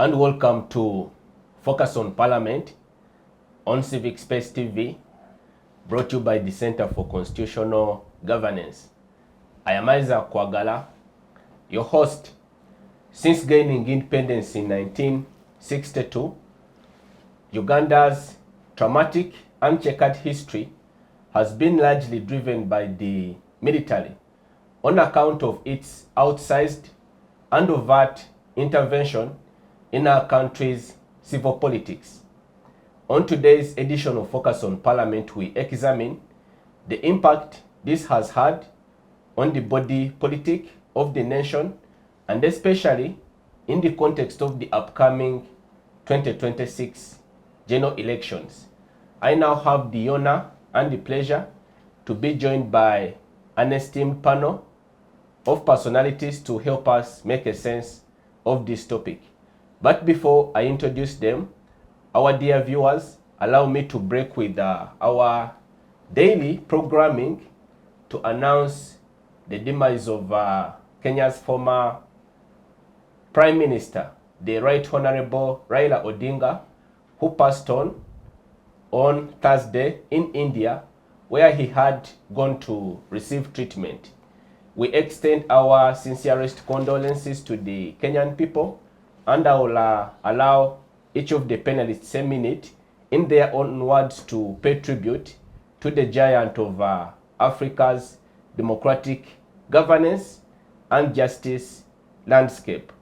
and welcome to Focus on Parliament on Civic Space TV, brought to you by the Center for Constitutional Governance. I am Isaac Kwagala, your host. Since gaining independence in 1962, Uganda's traumatic and checkered history has been largely driven by the military on account of its outsized and overt intervention in our country's civil politics. On today's edition of Focus on Parliament, we examine the impact this has had on the body politic of the nation, and especially in the context of the upcoming 2026 general elections. I now have the honor and the pleasure to be joined by an esteemed panel of personalities to help us make a sense of this topic. But before I introduce them, our dear viewers, allow me to break with our daily programming to announce the demise of Kenya's former Prime Minister, the Right Honorable Raila Odinga, who passed on Thursday in India, where he had gone to receive treatment. We extend our sincerest condolences to the Kenyan people, and I will allow each of the panelists a minute in their own words to pay tribute to the giant of Africa's democratic governance and justice landscape.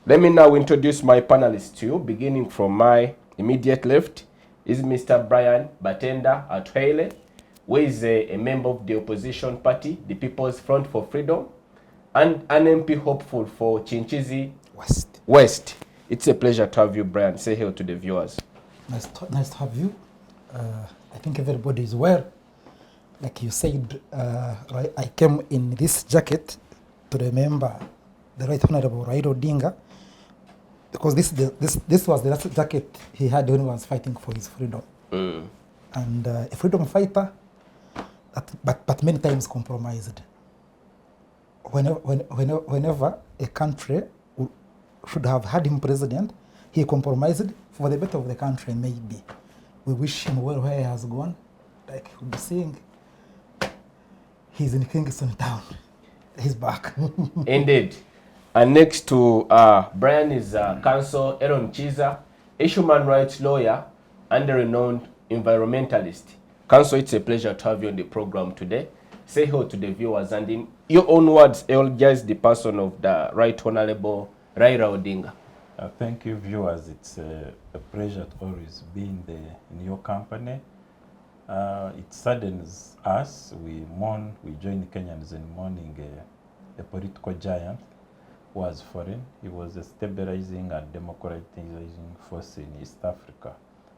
Let me now introduce my panelists to you. Beginning from my immediate left is Mr. Brian Batenda Atwele, who is a member of the opposition party, the People's Front for Freedom, and an MP hopeful for Chinchizi West. It's a pleasure to have you, Brian. Say hello to the viewers. Nice to have you. I think everybody is aware. Like you said, I came in this jacket to remember the Right Honorable Raila Odinga, because this was the last jacket he had when he was fighting for his freedom. And a freedom fighter, but many times compromised. Whenever a country should have had him president, he compromised for the better of the country, maybe. We wish him well where he has gone. Like we'll be saying, he's in Kingston Town. He's back. Indeed. And next to Brian is Counsel Aaron Chiza, a human rights lawyer and a renowned environmentalist. Counsel, it's a pleasure to have you on the program today. Say hello to the viewers, and in your own words, eulogize the person of the Right Honorable Raila Odinga. Thank you, viewers. It's a pleasure to always be in your company. It saddens us. We join Kenyans in mourning a political giant who was foreign. He was a stabilizing and democratizing force in East Africa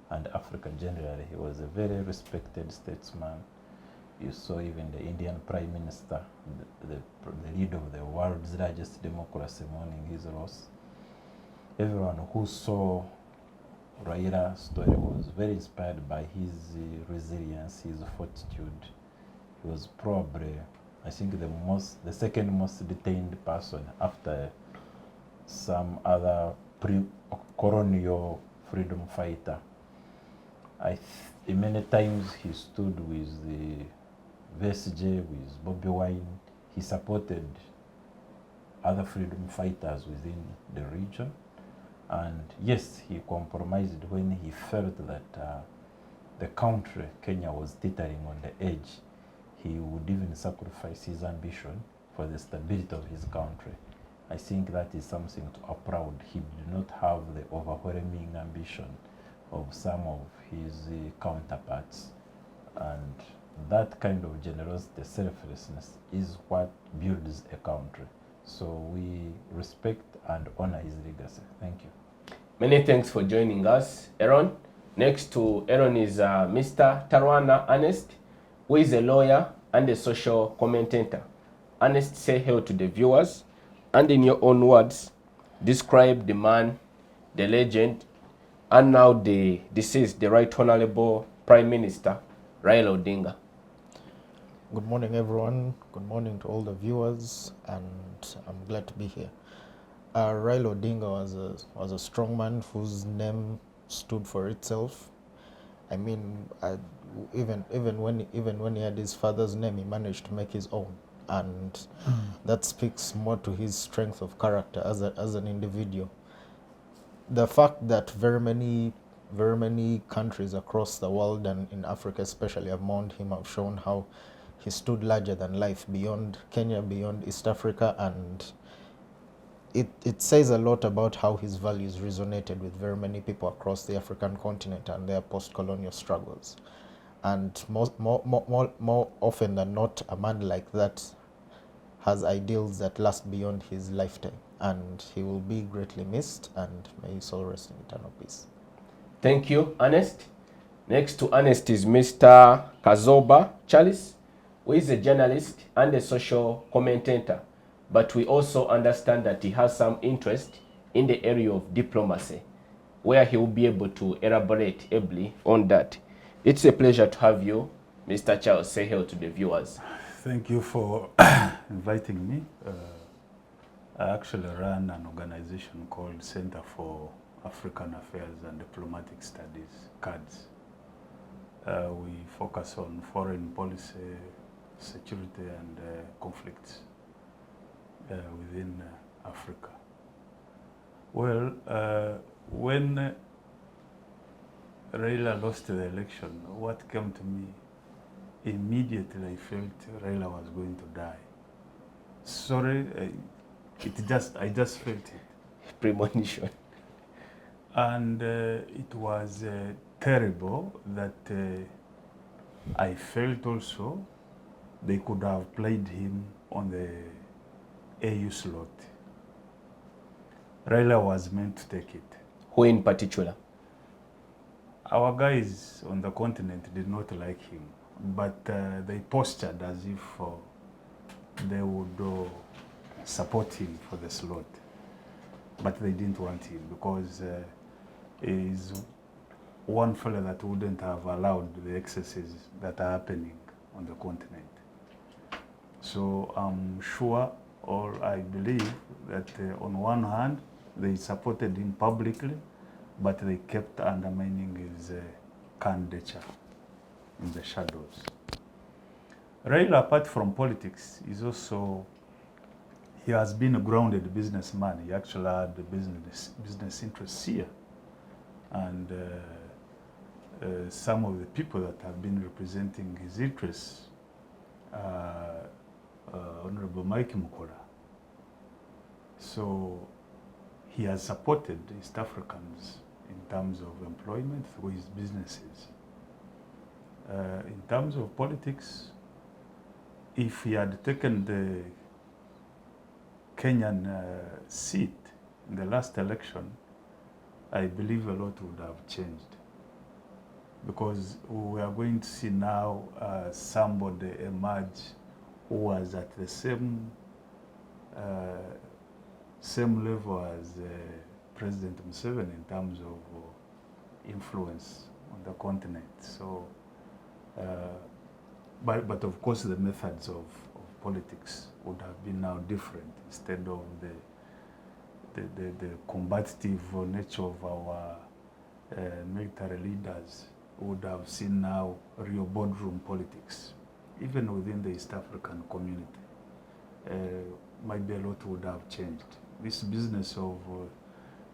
and Africa generally. He was a very respected statesman. You saw even the Indian Prime Minister, the leader of the world's largest democracy, mourning his loss. Everyone who saw Raila's story was very inspired by his resilience, his fortitude. He was probably, I think, the second most detained person after some other pre-colonial freedom fighter. Many times he stood with the VSJ, with Bobby Wine. He supported other freedom fighters within the region. And yes, he compromised when he felt that the country, Kenya, was teetering on the edge. He would even sacrifice his ambition for the stability of his country. I think that is something to applaud. He did not have the overwhelming ambition of some of his counterparts. And that kind of generosity, selflessness, is what builds a country. So we respect and honor his legacy. Thank you. Many thanks for joining us, Aaron. Next to Aaron is Mr. Tarwana Ernest, who is a lawyer and a social commentator. Ernest, say hello to the viewers, and in your own words, describe the man, the legend, and now the deceased, the Right Honorable Prime Minister, Raila Odinga. Good morning, everyone. Good morning to all the viewers, and I'm glad to be here. Raila Odinga was a strong man whose name stood for itself. I mean, even when he had his father's name, he managed to make his own, and that speaks more to his strength of character as an individual. The fact that very many countries across the world and in Africa especially have mourned him, have shown how he stood larger than life beyond Kenya, beyond East Africa, and it says a lot about how his values resonated with very many people across the African continent and their post-colonial struggles. And more often than not, a man like that has ideals that last beyond his lifetime, and he will be greatly missed, and may his soul rest in eternal peace. Thank you, Ernest. Next to Ernest is Mr. Kazoba Charles, who is a journalist and a social commentator, but we also understand that he has some interest in the area of diplomacy, where he will be able to elaborate ably on that. It's a pleasure to have you, Mr. Charles. Say hello to the viewers. Thank you for inviting me. I actually run an organization called Center for African Affairs and Diplomatic Studies, CADS. We focus on foreign policy, security, and conflicts within Africa. Well, when Raila lost the election, what came to me, immediately I felt Raila was going to die. Sorry, I just felt it. Premonition. And it was terrible that I felt also they could have played him on the AU slot. Raila was meant to take it. Who in particular? Our guys on the continent did not like him, but they postured as if they would support him for the slot. But they didn't want him because he's one fellow that wouldn't have allowed the excesses that are happening on the continent. So I'm sure, or I believe, that on one hand, they supported him publicly, but they kept undermining his candidature in the shadows. Raila, apart from politics, is also, he has been a grounded businessman. He actually had the business interests here. And some of the people that have been representing his interests, Honorable Mike Mukora. So he has supported East Africans in terms of employment through his businesses. In terms of politics, if he had taken the Kenyan seat in the last election, I believe a lot would have changed. Because we are going to see now somebody emerge who was at the same level as President Museveni in terms of influence on the continent. So, but of course the methods of politics would have been now different. Instead of the combative nature of our military leaders, we would have seen now real boardroom politics, even within the East African community. Maybe a lot would have changed. This business of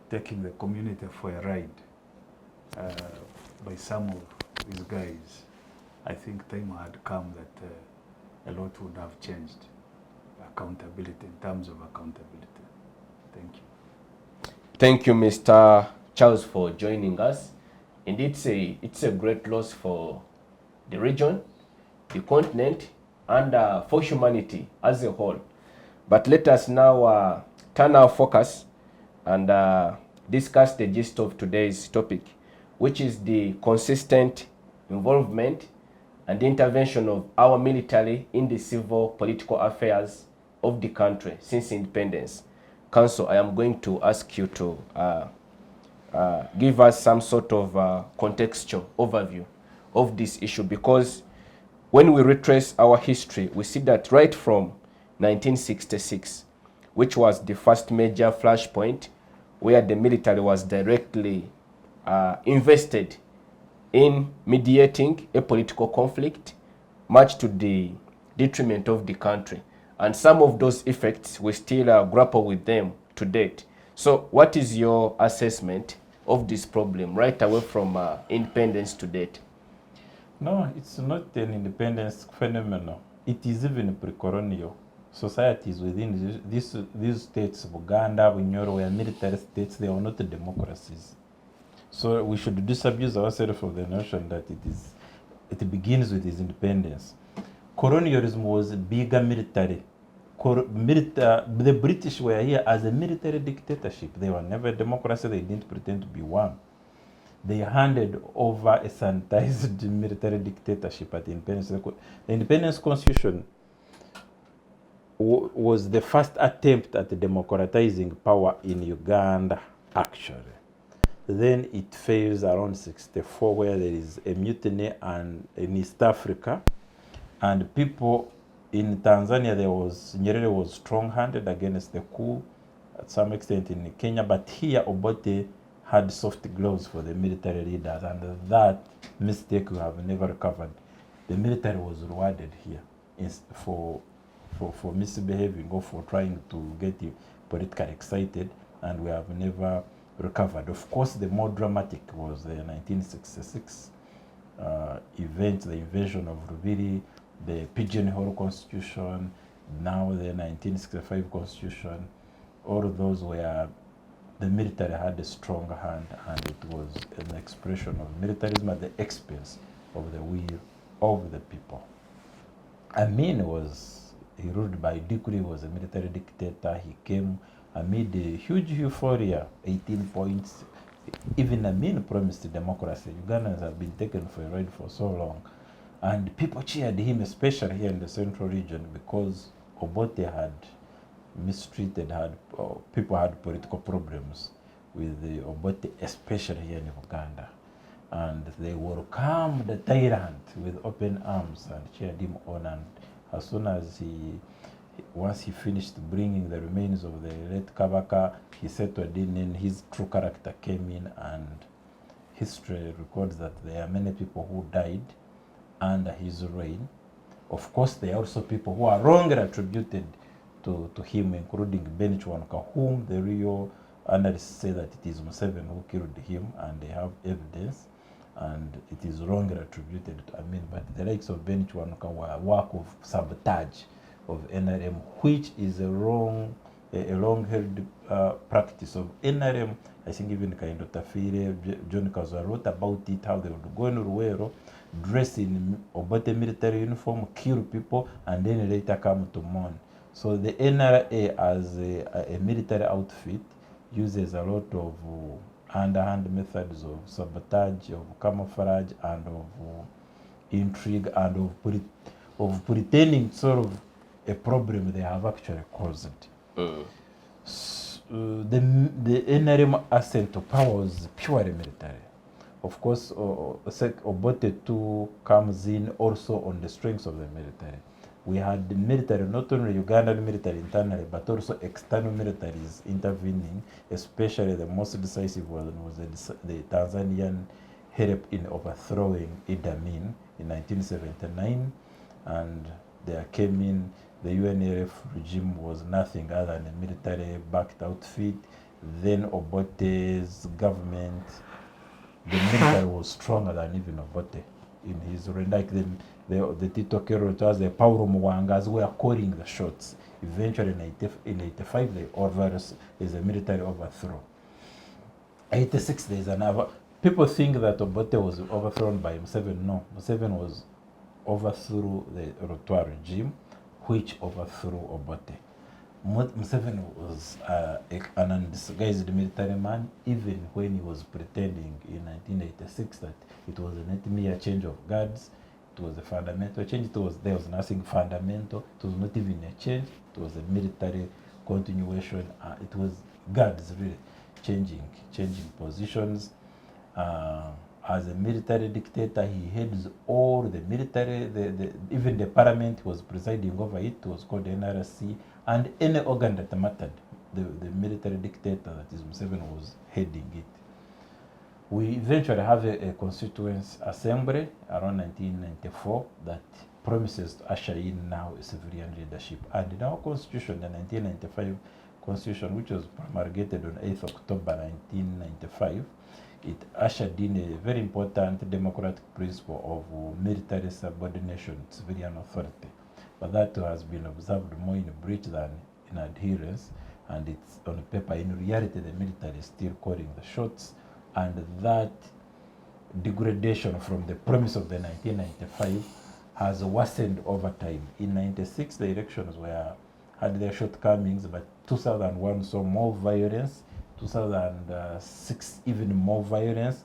taking the community for a ride by some of these guys, I think time had come that a lot would have changed. Accountability, in terms of accountability. Thank you. Thank you, Mr. Charles, for joining us. Indeed, it's a great loss for the region, the continent, and for humanity as a whole. But let us now turn our focus and discuss the gist of today's topic, which is the consistent involvement and intervention of our military in the civil political affairs of the country since independence. Council, I am going to ask you to give us some sort of contextual overview of this issue, because when we retrace our history, we see that right from 1966, which was the first major flashpoint where the military was directly invested in mediating a political conflict, much to the detriment of the country. And some of those effects, we still grapple with them to date. So what is your assessment of this problem right away from independence to date? No, it's not an independence phenomenon. It is even pre-colonial. Societies within these states, Uganda, Bunyoro, were military states, they are not democracies. So we should disabuse ourselves of the notion that it begins with its independence. Colonialism was bigger military. The British were here as a military dictatorship. They were never a democracy, they didn't pretend to be one. They handed over a sanitized military dictatorship at the independence. The Independence Constitution was the first attempt at democratizing power in Uganda, actually. Then it fails around 64, where there is a mutiny in East Africa, and people in Tanzania, Nyerere was strong-handed against the coup, at some extent in Kenya, but here Obote had soft gloves for the military leaders, and that mistake we have never recovered. The military was rewarded here for misbehaving or for trying to get you politically excited, and we have never recovered. Of course, the more dramatic was the 1966 event, the invasion of Rubiri, the Pigeonhole Constitution, now the 1965 Constitution. All of those were the military had a strong hand, and it was an expression of militarism at the expense of the will of the people. Amin he ruled by decree, was a military dictator. He came amid a huge euphoria, 18 points. Even Amin promised democracy. Ugandans have been taken for a ride for so long. And people cheered him, especially here in the central region, because Obote had mistreated, people had political problems with the Obote, especially here in Uganda. And they welcomed the tyrant with open arms and cheered him on. And as soon as once he finished bringing the remains of the late Kabaka, he settled in, and his true character came in, and history records that there are many people who died under his reign. Of course, there are also people who are wrongly attributed to him, including Ben Chwanka, whom the real analysts say that it is Museveni who killed him, and they have evidence, and it is wrongly attributed to Amin. But the likes of Ben Chwanka were a work of sabotage of NRM, which is a long-held practice of NRM. I think even Kaindo Tafire, John Kazwa wrote about it, how they would go in Ruwero, dress in Obote military uniform, kill people, and then later come to mourn. So the NRA as a military outfit uses a lot of underhand methods of sabotage, of camouflage, and of intrigue, and of pretending sort of a problem they have actually caused. The NRM ascent to power was purely military. Of course, Obote too comes in also on the strengths of the military. We had the military, not only Ugandan military internally, but also external militaries intervening, especially the most decisive one was the Tanzanian help in overthrowing Idi Amin in 1979, and there came in the UNRF regime was nothing other than a military-backed outfit. Then Obote's government, the military was stronger than even Obote in his reign. Like the Tito Kerotas, the Paulo Mwangas were calling the shots. Eventually in 85, there's a military overthrow. 86, there's another. People think that Obote was overthrown by Museveni. No, Museveni was overthrew the Rotwa regime, which overthrew Obote. Museveni was an undisguised military man, even when he was pretending in 1986 that it was a mere change of guards. It was a fundamental change. There was nothing fundamental. It was not even a change. It was a military continuation. It was guards really changing positions. as a military dictator. He heads all the military, even the parliament was presiding over it, was called NRC, and any organ that mattered, the military dictator, that is Museveni, was heading it. We eventually have a constituent assembly around 1994 that promises to usher in now a civilian leadership. And in our constitution, the 1995 constitution, which was promulgated on 8th October 1995, it ushered in a very important democratic principle of military subordination to civilian authority. But that has been observed more in breach than in adherence, and it's on paper. In reality, the military is still calling the shots, and that degradation from the promise of the 1995 has worsened over time. In 96, the elections had their shortcomings, but 2001 saw more violence, 2006 even more violence,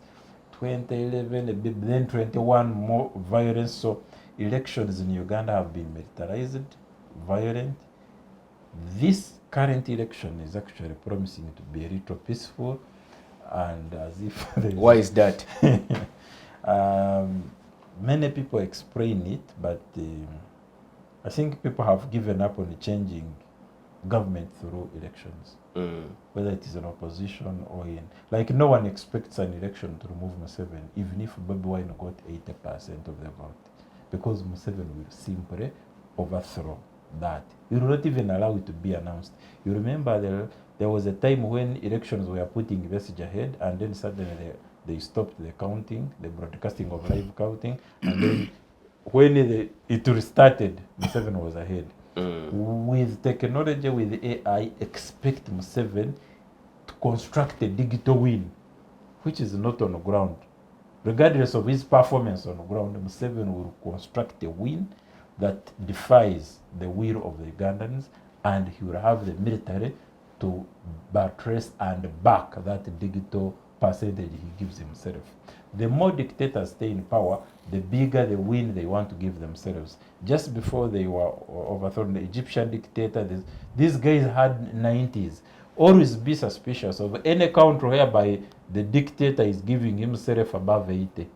2011, then 21 more violence. So elections in Uganda have been militarized, violent. This current election is actually promising to be a little peaceful, and as if why is that? Many people explain it, but I think people have given up on changing government through elections, whether it is an opposition or in, like, no one expects an election to remove Museveni, even if Bobi Wine got 80% of the vote, because Museveni will simply overthrow that. He will not even allow it to be announced. You remember there was a time when elections were putting message ahead, and then suddenly they stopped the counting, the broadcasting of live counting, and then when it restarted, Museveni was ahead. With technology, with AI, expect Museveni to construct a digital win, which is not on the ground. Regardless of his performance on the ground, Museveni will construct a win that defies the will of the Ugandans, and he will have the military to buttress and back that digital percentage he gives himself. The more dictators stay in power, the bigger the win they want to give themselves. Just before they were overthrown, the Egyptian dictator, these guys had 90s. Always be suspicious of any country whereby the dictator is giving himself above 80.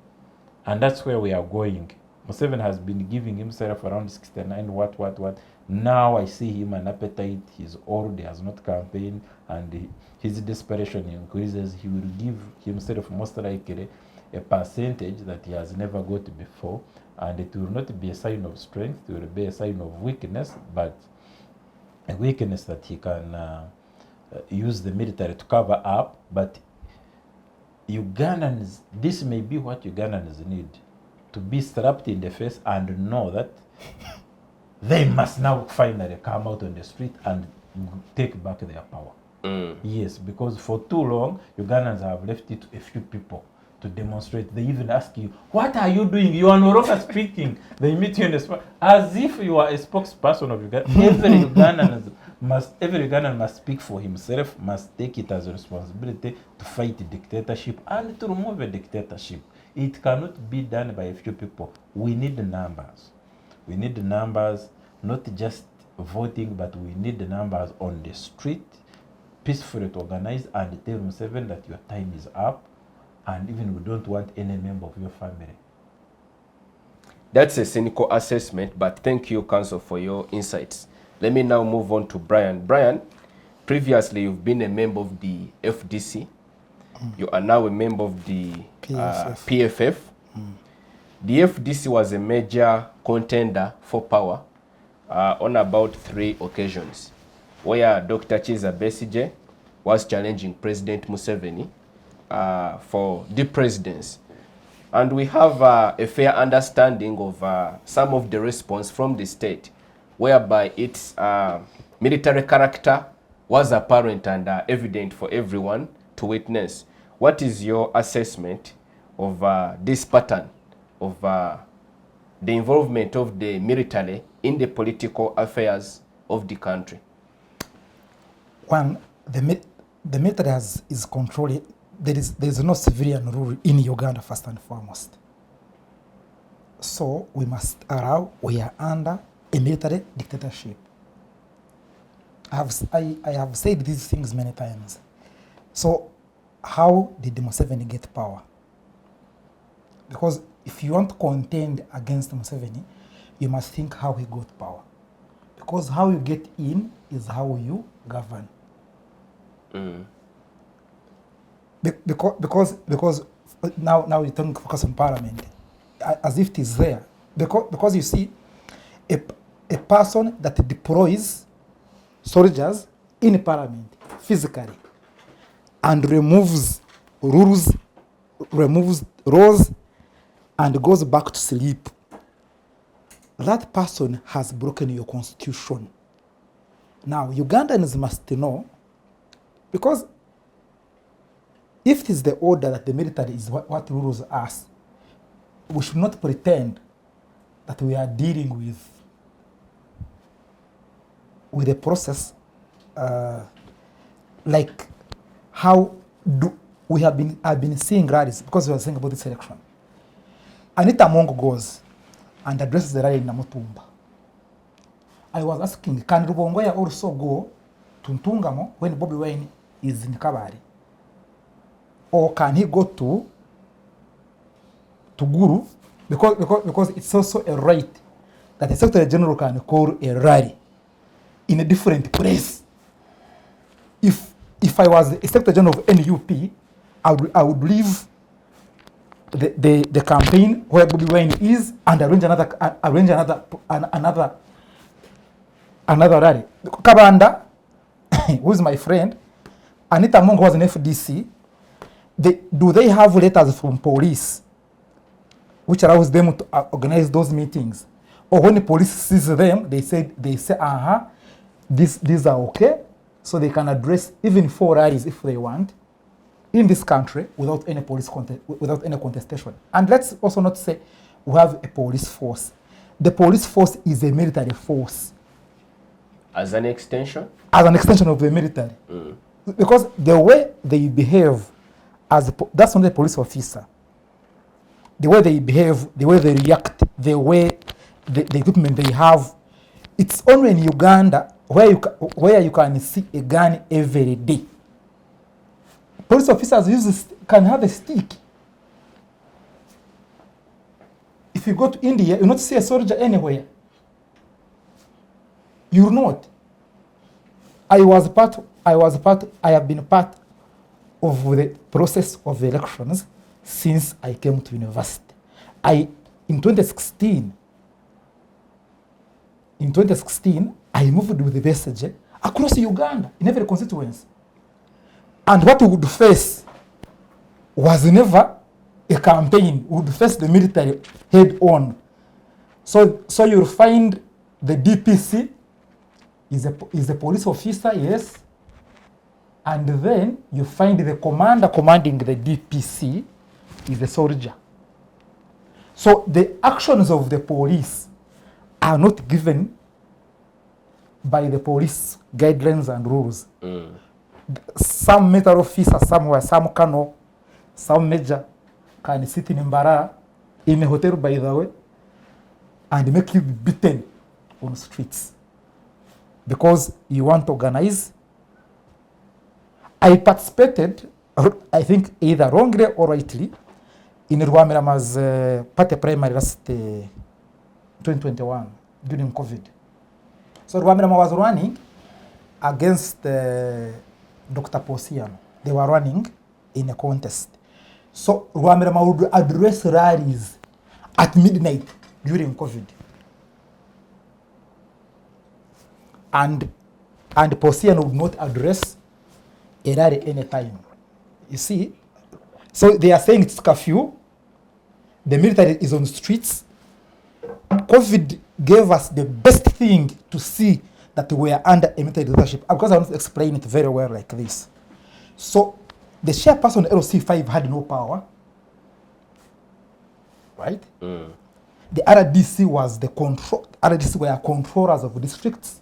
And that's where we are going. Museveni has been giving himself around 69, what. Now I see him an appetite, he's old, he has not campaigned, and his desperation increases. He will give himself most likely a percentage that he has never got before, and it will not be a sign of strength, it will be a sign of weakness, but a weakness that he can use the military to cover up. But Ugandans, this may be what Ugandans need, to be slapped in the face and know that they must now finally come out on the street and take back their power. Yes, because for too long, Ugandans have left it to a few people to demonstrate. They even ask you, what are you doing? You are no longer speaking. They meet you in the spot as if you are a spokesperson of Uganda. Every Ugandan must speak for himself, must take it as a responsibility to fight dictatorship and to remove a dictatorship. It cannot be done by a few people. We need numbers. We need numbers, not just voting, but we need the numbers on the street, peacefully to organize and tell Museveni that your time is up, and even we don't want any member of your family. That's a cynical assessment, but thank you, Council, for your insights. Let me now move on to Brian. Brian, previously you've been a member of the FDC. You are now a member of the PFF. The FDC was a major contender for power on about 3 occasions, where Dr. Chiza Besigye was challenging President Museveni for the presidency. And we have a fair understanding of some of the response from the state, whereby its military character was apparent and evident for everyone to witness. What is your assessment of this pattern of the involvement of the military in the political affairs of the country? One, the military is controlling. There is no civilian rule in Uganda, first and foremost. So we are under a military dictatorship. I have said these things many times. So how did Museveni get power? Because if you want to contend against Museveni, you must think how he got power. Because how you get in is how you govern. Because now you don't focus on parliament as if it is there. Because you see, a person that deploys soldiers in parliament physically and removes rules, and goes back to sleep, that person has broken your constitution. Now, Ugandans must know, because if it is the order that the military is what rules us, we should not pretend that we are dealing with a process like how I've been seeing rallies, because we are saying about this election. Anita Mongo goes and addresses the rally in Namutumba. I was asking, can Rubongoya also go to Ntungamo when Bobby Wine is in Kabari? Or can he go to Guru? Because it's also a right that the Secretary General can call a rally in a different place. If I was a Secretary General of NUP, I would leave the campaign where Bobby Wine is and arrange another rally. Kabanda, who is my friend, Anita Mongo was an FDC. Do they have letters from police which allows them to organize those meetings? Or when the police sees them, they say, these are okay, so they can address even 4 rallies if they want in this country without any without any contestation. And let's also not say we have a police force. The police force is a military force. As an extension? As an extension of the military. Because the way they behave that's not a police officer. The way they behave, the way they react, the way the equipment they have, it's only in Uganda where you can see a gun every day. Police officers can have a stick. If you go to India, you not see a soldier anywhere. You're not. I have been part of the process of the elections since I came to university. In 2016, I moved with the BSG across Uganda in every constituency. And what we would face was never a campaign. We would face the military head on. So you'll find the DPC is a police officer, yes. And then you find the commander commanding the DPC is a soldier. So the actions of the police are not given by the police guidelines and rules. Some military officer somewhere, some colonel, some major can sit in Mbarara in a hotel, by the way, and make you be beaten on the streets because you want to organize. I participated, I think either wrongly or rightly, in Rwamirama's party primary last 2021 during COVID. So Rwamirama was running against Dr. Posiano. They were running in a contest. So Rwamirama would address rallies at midnight during COVID. And Posiano would not address a rally any time. You see? So they are saying it's curfew. The military is on the streets. COVID gave us the best thing to see that we are under a military leadership. Because I want to explain it very well like this. So the chairperson LC5 had no power, right? The RDC was the control. RDC were controllers of districts.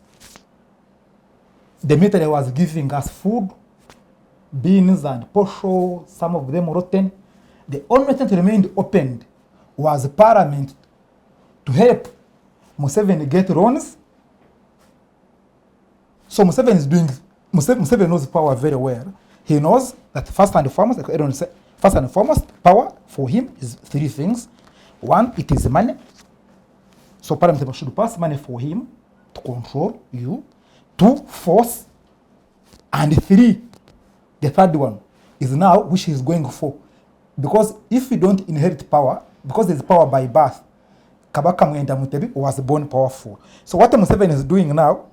The military was giving us food, beans and posho, some of them rotten. The only thing that remained open was Parliament to help Museveni get loans. So Museveni knows power very well. He knows that first and foremost, like Aaron said, First and foremost, power for him is three things. One, it is money. So Parliament should pass money for him to control you. Two, force. And three, the third one is now which he's going for. Because if you don't inherit power, because there's power by birth, Kabaka Mwenda Mutebi was born powerful. So what Museveni is doing now,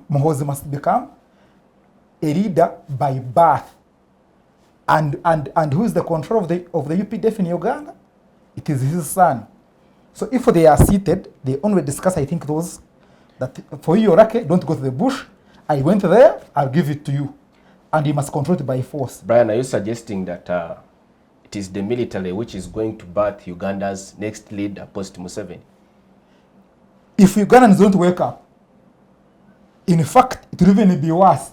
Muhoozi must become a leader by birth. And who is the control of the UPDF in Uganda? It is his son. So if they are seated, they only discuss, I think, those that for you, Orake, don't go to the bush. I went there, I'll give it to you. And you must control it by force. Brian, are you suggesting that it is the military which is going to birth Uganda's next leader post Museveni? If Ugandans don't wake up, in fact, it will even be worse.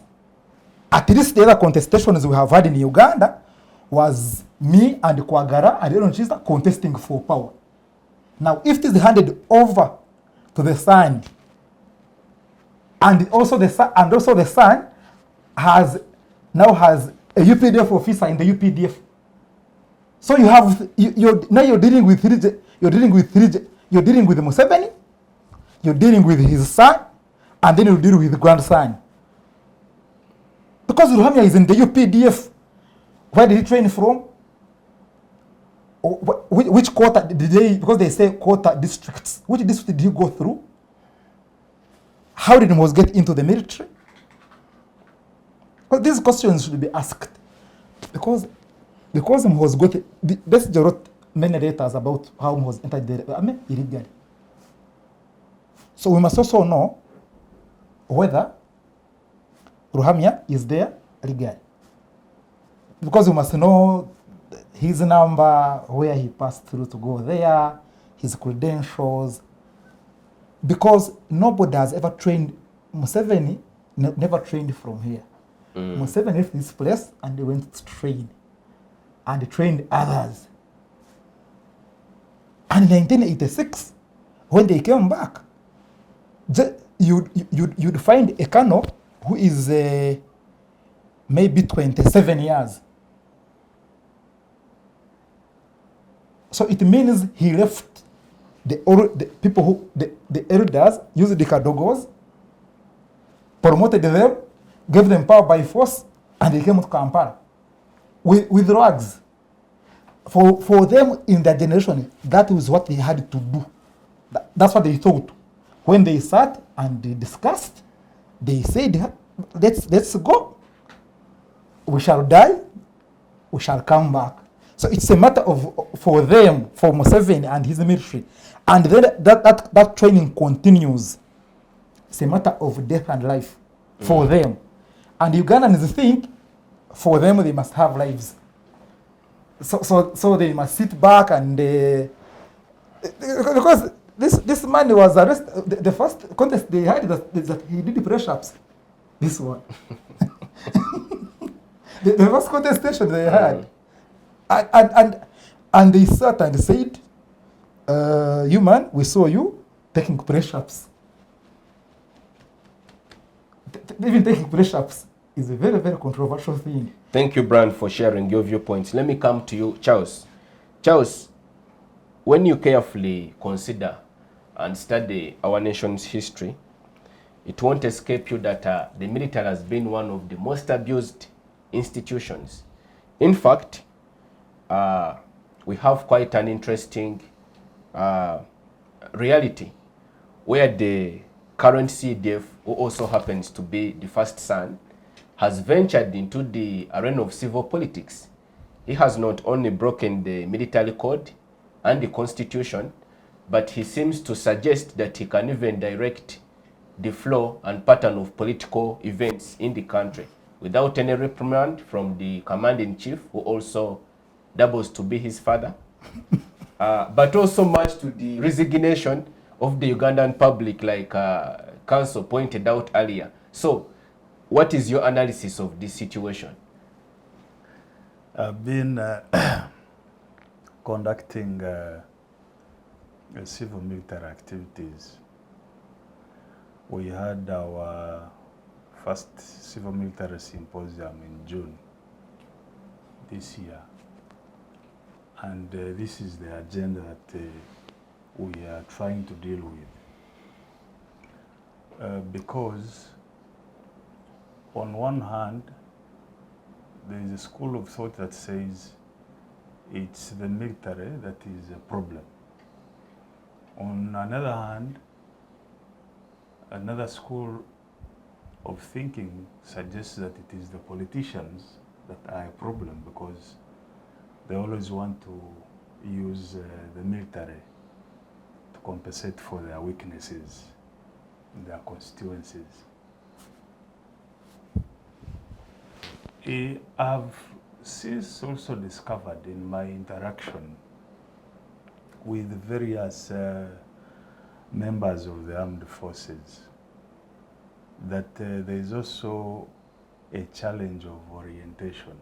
At least the other contestations we have had in Uganda was me and Kwagara and Aaron Chista contesting for power. Now, if it is handed over to the son, and also the son has a UPDF officer in the UPDF. So you have you're dealing with Museveni, you're dealing with his son, and then you deal with the grandson. Because Ruhamia is in the UPDF. Where did he train from? Which quota did they, because they say quota districts, which district did he go through? How did Mos get into the military? Well, these questions should be asked. Because Mos got, Besigye wrote many letters about how Mos entered the army illegally. So we must also know whether Ruhamia is there legally. Because we must know his number, where he passed through to go there, his credentials. Because nobody has ever trained, Museveni never trained from here. Museveni left this place and they went to train. And trained others. And in 1986, when they came back, you'd find a colonel who is maybe 27 years. So it means he left the people who, the elders, used the Kadogos, promoted them, gave them power by force, and they came to Kampala with drugs. For them in their generation, that was what they had to do. That's what they thought. When they sat and they discussed, they said, let's go. We shall die, we shall come back. So it's a matter of, for them, for Museveni and his military. And then that training continues. It's a matter of death and life for them. And Ugandans think, for them, they must have lives. So they must sit back and because this man was arrested. The first contest they had that he did press-ups. This one. the first contestation they had. And they sat and said, you man, we saw you taking press-ups. Even taking press-ups is a very, very controversial thing. Thank you, Brian, for sharing your viewpoints. Let me come to you, Charles. Charles, when you carefully consider and study our nation's history, it won't escape you that the military has been one of the most abused institutions. In fact, we have quite an interesting reality where the current CDF, who also happens to be the first son, has ventured into the arena of civil politics. He has not only broken the military code and the constitution, but he seems to suggest that he can even direct the flow and pattern of political events in the country without any reprimand from the commanding-in-chief, who also doubles to be his father, but also much to the resignation of the Ugandan public, like Council pointed out earlier. So, what is your analysis of this situation? I've been conducting civil military activities. We had our first civil military symposium in June this year. And this is the agenda that we are trying to deal with. Because on one hand, there is a school of thought that says it's the military that is a problem. On another hand, another school of thinking suggests that it is the politicians that are a problem because they always want to use the military to compensate for their weaknesses in their constituencies. I've since also discovered in my interaction with various members of the armed forces that there is also a challenge of orientation.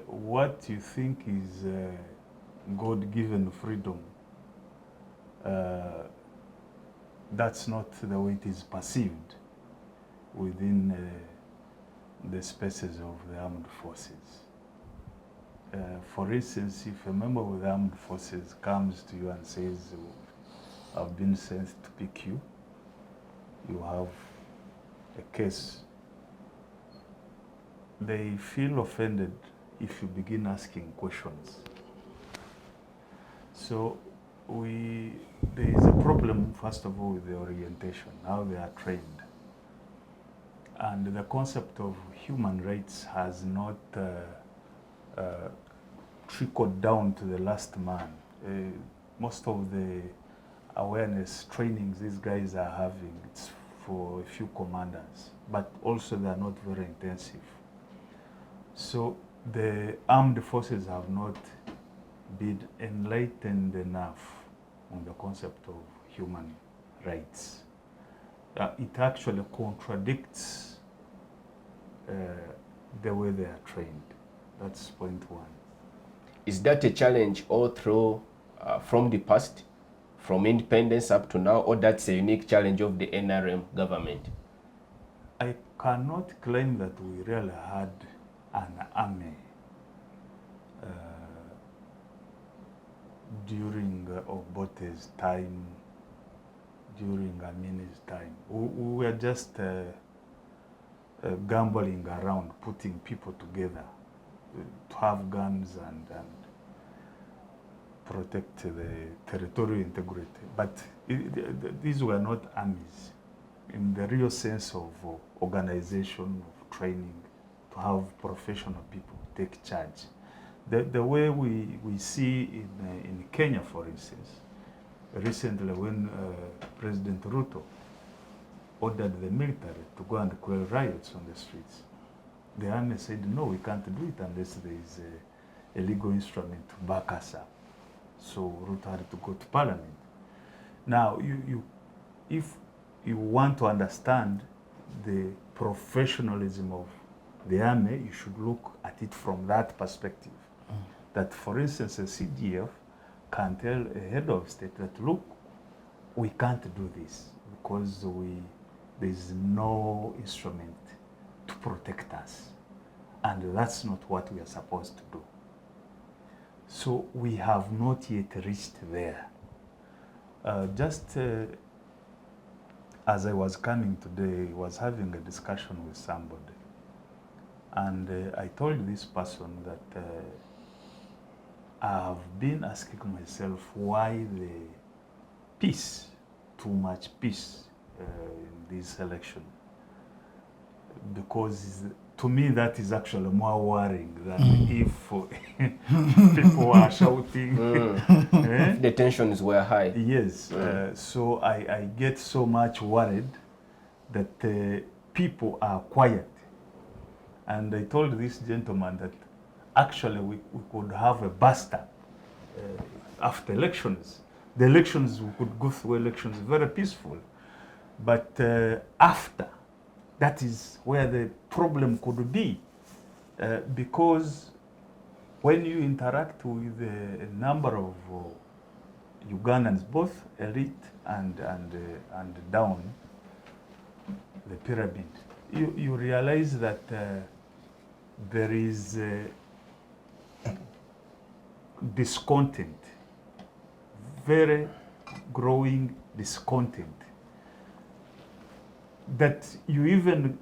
What you think is God-given freedom, that's not the way it is perceived within the spaces of the armed forces. For instance, if a member of the armed forces comes to you and says, I've been sent to pick you, you have a case, they feel offended if you begin asking questions. So there is a problem, first of all, with the orientation, how they are trained. And the concept of human rights has not trickled down to the last man. Most of the awareness trainings these guys are having, it's for a few commanders, but also they are not very intensive. So the armed forces have not been enlightened enough on the concept of human rights. It actually contradicts the way they are trained. That's point one. Is that a challenge all through from the past, from independence up to now, or that's a unique challenge of the NRM government? I cannot claim that we really had an army during Obote's time, during Amini's time. We were just gambling around, putting people together to have guns and protect the territorial integrity. But these were not armies in the real sense of organization, of training, to have professional people take charge. The way we see in Kenya, for instance, recently when President Ruto ordered the military to go and quell riots on the streets, the army said, no, we can't do it unless there is a legal instrument to back us up. So Ruto had to go to Parliament. Now, if you want to understand the professionalism of the army, you should look at it from that perspective. That, for instance, a CDF can tell a head of state that, look, we can't do this because there is no instrument to protect us. And that's not what we are supposed to do. So we have not yet reached there. As I was coming today, I was having a discussion with somebody. And I told this person that I have been asking myself why the peace, too much peace in this election. Because to me that is actually more worrying than if people are shouting. If the tensions were high. Yes, so I get so much worried that people are quiet. And I told this gentleman that actually we could have a bust-up after elections. The elections, we could go through elections very peaceful. But after, that is where the problem could be. Because when you interact with a number of Ugandans, both elite and down the pyramid, you realize that there is discontent, very growing discontent, that you even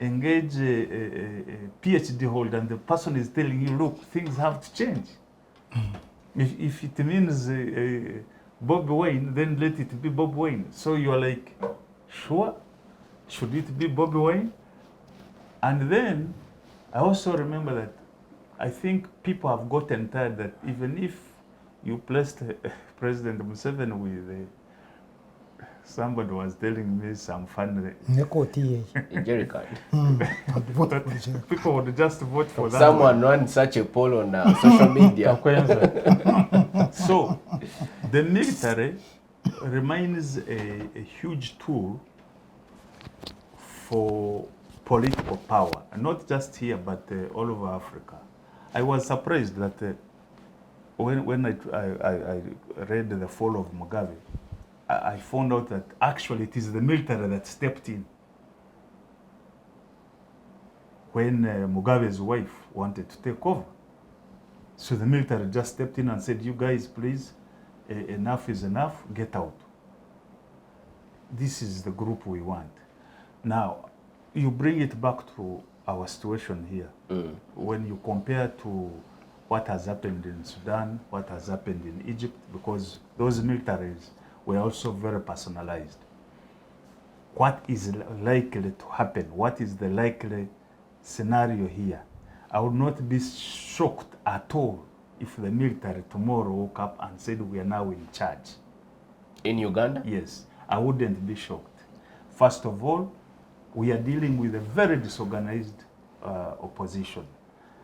engage a PhD holder and the person is telling you, look, things have to change. If it means Bob Wine, then let it be Bob Wine. So you're like, sure, should it be Bob Wine? And then I also remember that I think people have gotten tired that even if you placed President Museveni with somebody was telling me some funny. A jerry card. People would just vote for that. Someone ran such a poll on social media. So the military remains a huge tool for political power, not just here, but all over Africa. I was surprised that when I read The Fall of Mugabe, I found out that actually it is the military that stepped in when Mugabe's wife wanted to take over. So the military just stepped in and said, you guys, please, enough is enough, get out. This is the group we want. Now, you bring it back to our situation here. When you compare to what has happened in Sudan, what has happened in Egypt, because those militaries were also very personalized. What is likely to happen? What is the likely scenario here? I would not be shocked at all if the military tomorrow woke up and said we are now in charge. In Uganda? Yes, I wouldn't be shocked. First of all, we are dealing with a very disorganized opposition.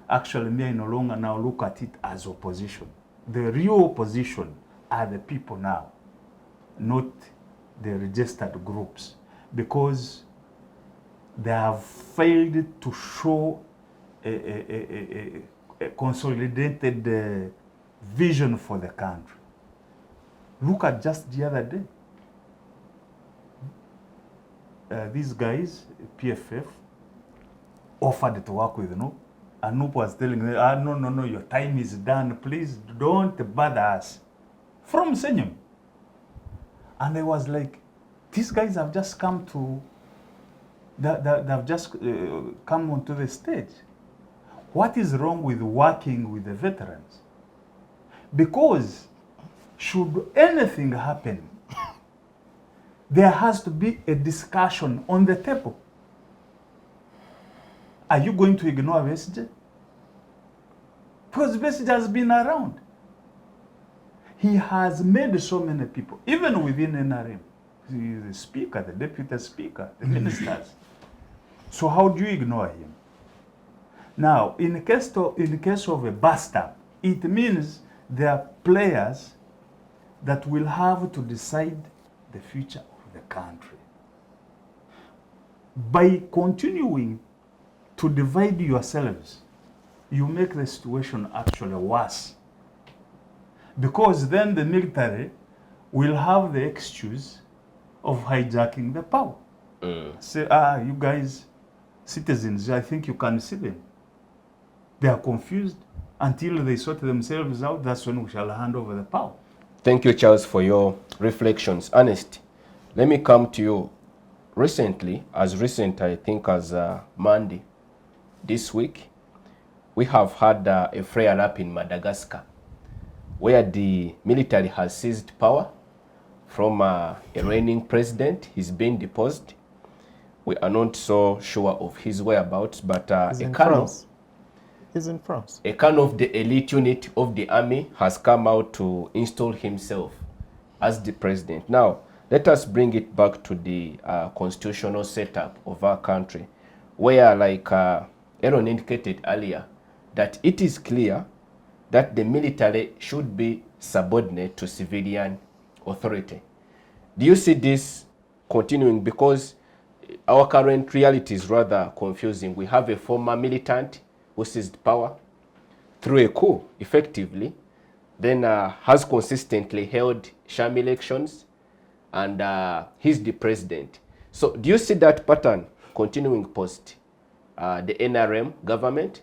Actually, me, I no longer now look at it as opposition. The real opposition are the people now, not the registered groups, because they have failed to show a consolidated vision for the country. Look at just the other day. These guys, PFF, offered to work with Nup, and Nup was telling them, no, your time is done, please don't bother us. From Senyum. And I was like, these guys have just come to, they've just come onto the stage. What is wrong with working with the veterans? Because should anything happen, there has to be a discussion on the table. Are you going to ignore Besigye? Because Besigye has been around. He has made so many people, even within NRM. He is the speaker, the deputy speaker, the ministers. So how do you ignore him? Now, in case of a bust-up, it means there are players that will have to decide the future of the country. By continuing to divide yourselves, you make the situation actually worse. Because then the military will have the excuse of hijacking the power. Say, you guys, citizens, I think you can see them. They are confused. Until they sort themselves out, that's when we shall hand over the power. Thank you, Charles, for your reflections. Ernest, let me come to you. Recently, as recent, I think, as Monday, this week, we have had a flare-up in Madagascar, where the military has seized power from a reigning president. He's been deposed. We are not so sure of his whereabouts, but He's in France. A colonel of the elite unit of the army has come out to install himself as the president. Now, let us bring it back to the constitutional setup of our country, where, like Aaron indicated earlier, that it is clear that the military should be subordinate to civilian authority. Do you see this continuing? Because our current reality is rather confusing. We have a former militant who seized power through a coup, effectively, then has consistently held sham elections, and he's the president. So do you see that pattern continuing post the NRM government?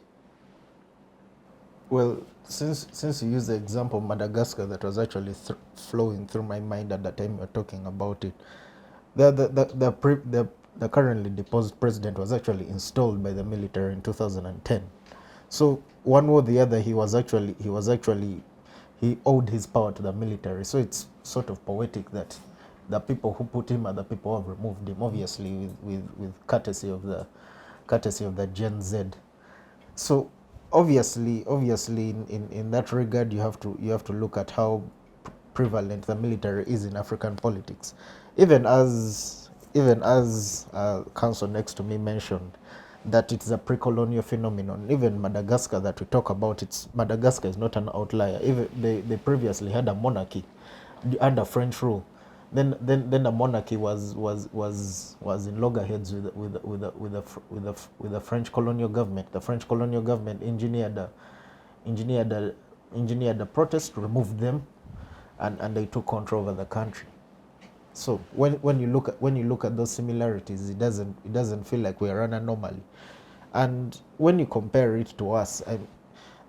Well, since you use the example of Madagascar, that was actually flowing through my mind at the time you were talking about it. The currently deposed president was actually installed by the military in 2010. So one way or the other, he owed his power to the military. So it's sort of poetic that the people who put him are the people who have removed him, obviously with courtesy of the Gen Z. So obviously in that regard, you have to look at how prevalent the military is in African politics. Even as counsel next to me mentioned that it's a pre-colonial phenomenon. Even Madagascar that we talk about, Madagascar is not an outlier. Even they previously had a monarchy under French rule. Then the monarchy was in loggerheads with the French colonial government. The French colonial government engineered the protest, removed them, and they took control over the country. So when you look at those similarities, it doesn't feel like we are an anomaly. And when you compare it to us,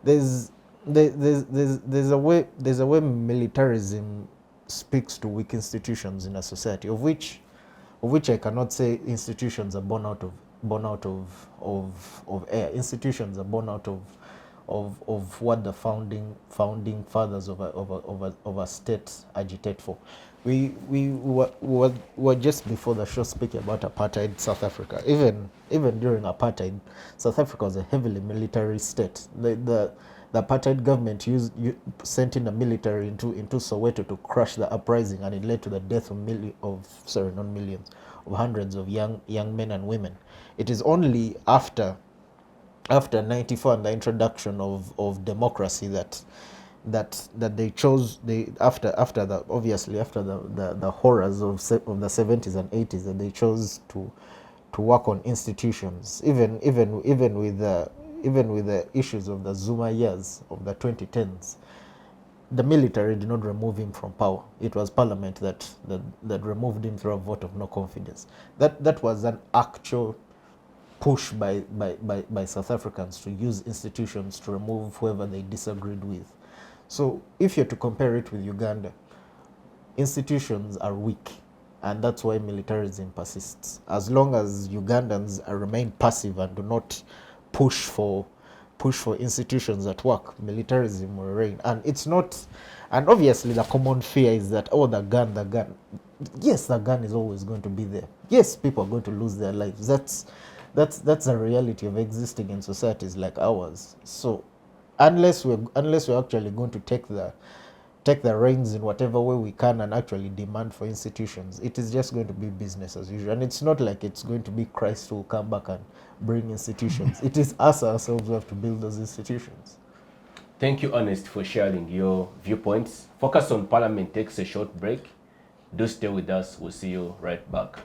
there's a way militarism speaks to weak institutions in a society, of which I cannot say institutions are born out of air. Institutions are born out of what the founding fathers of a state agitate for. We were just before the show speaking about apartheid South Africa. Even during apartheid, South Africa was a heavily military state. The apartheid government sent in the military into Soweto to crush the uprising, and it led to the death of hundreds of young men and women. It is only after 94 and the introduction of democracy that they chose after the horrors of the 70s and 80s, that they chose to work on institutions. Even with the issues of the Zuma years of the 2010s, the military did not remove him from power. It was Parliament that removed him through a vote of no confidence. That was an actual push by South Africans to use institutions to remove whoever they disagreed with. So if you're to compare it with Uganda, institutions are weak, and that's why militarism persists. As long as Ugandans remain passive and do not push for institutions that work, militarism will reign. And it's not, and obviously the common fear is that, the gun. Yes, the gun is always going to be there. Yes, people are going to lose their lives. That's a reality of existing in societies like ours. So unless we're actually going to take the reins in whatever way we can and actually demand for institutions, it is just going to be business as usual. And it's not like it's going to be Christ who will come back and bring institutions. It is us ourselves who have to build those institutions. Thank you, Ernest, for sharing your viewpoints. Focus on Parliament takes a short break. Do stay with us. We'll see you right back.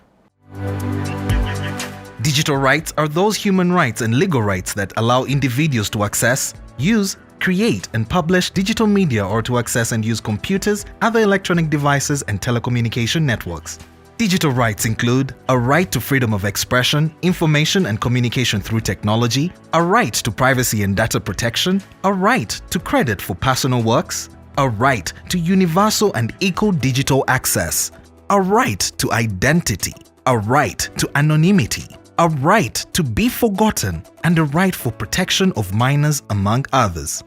Digital rights are those human rights and legal rights that allow individuals to access, use, create and publish digital media, or to access and use computers, other electronic devices and telecommunication networks. Digital rights include a right to freedom of expression, information and communication through technology, a right to privacy and data protection, a right to credit for personal works, a right to universal and equal digital access, a right to identity, a right to anonymity, a right to be forgotten, and a right for protection of minors, among others.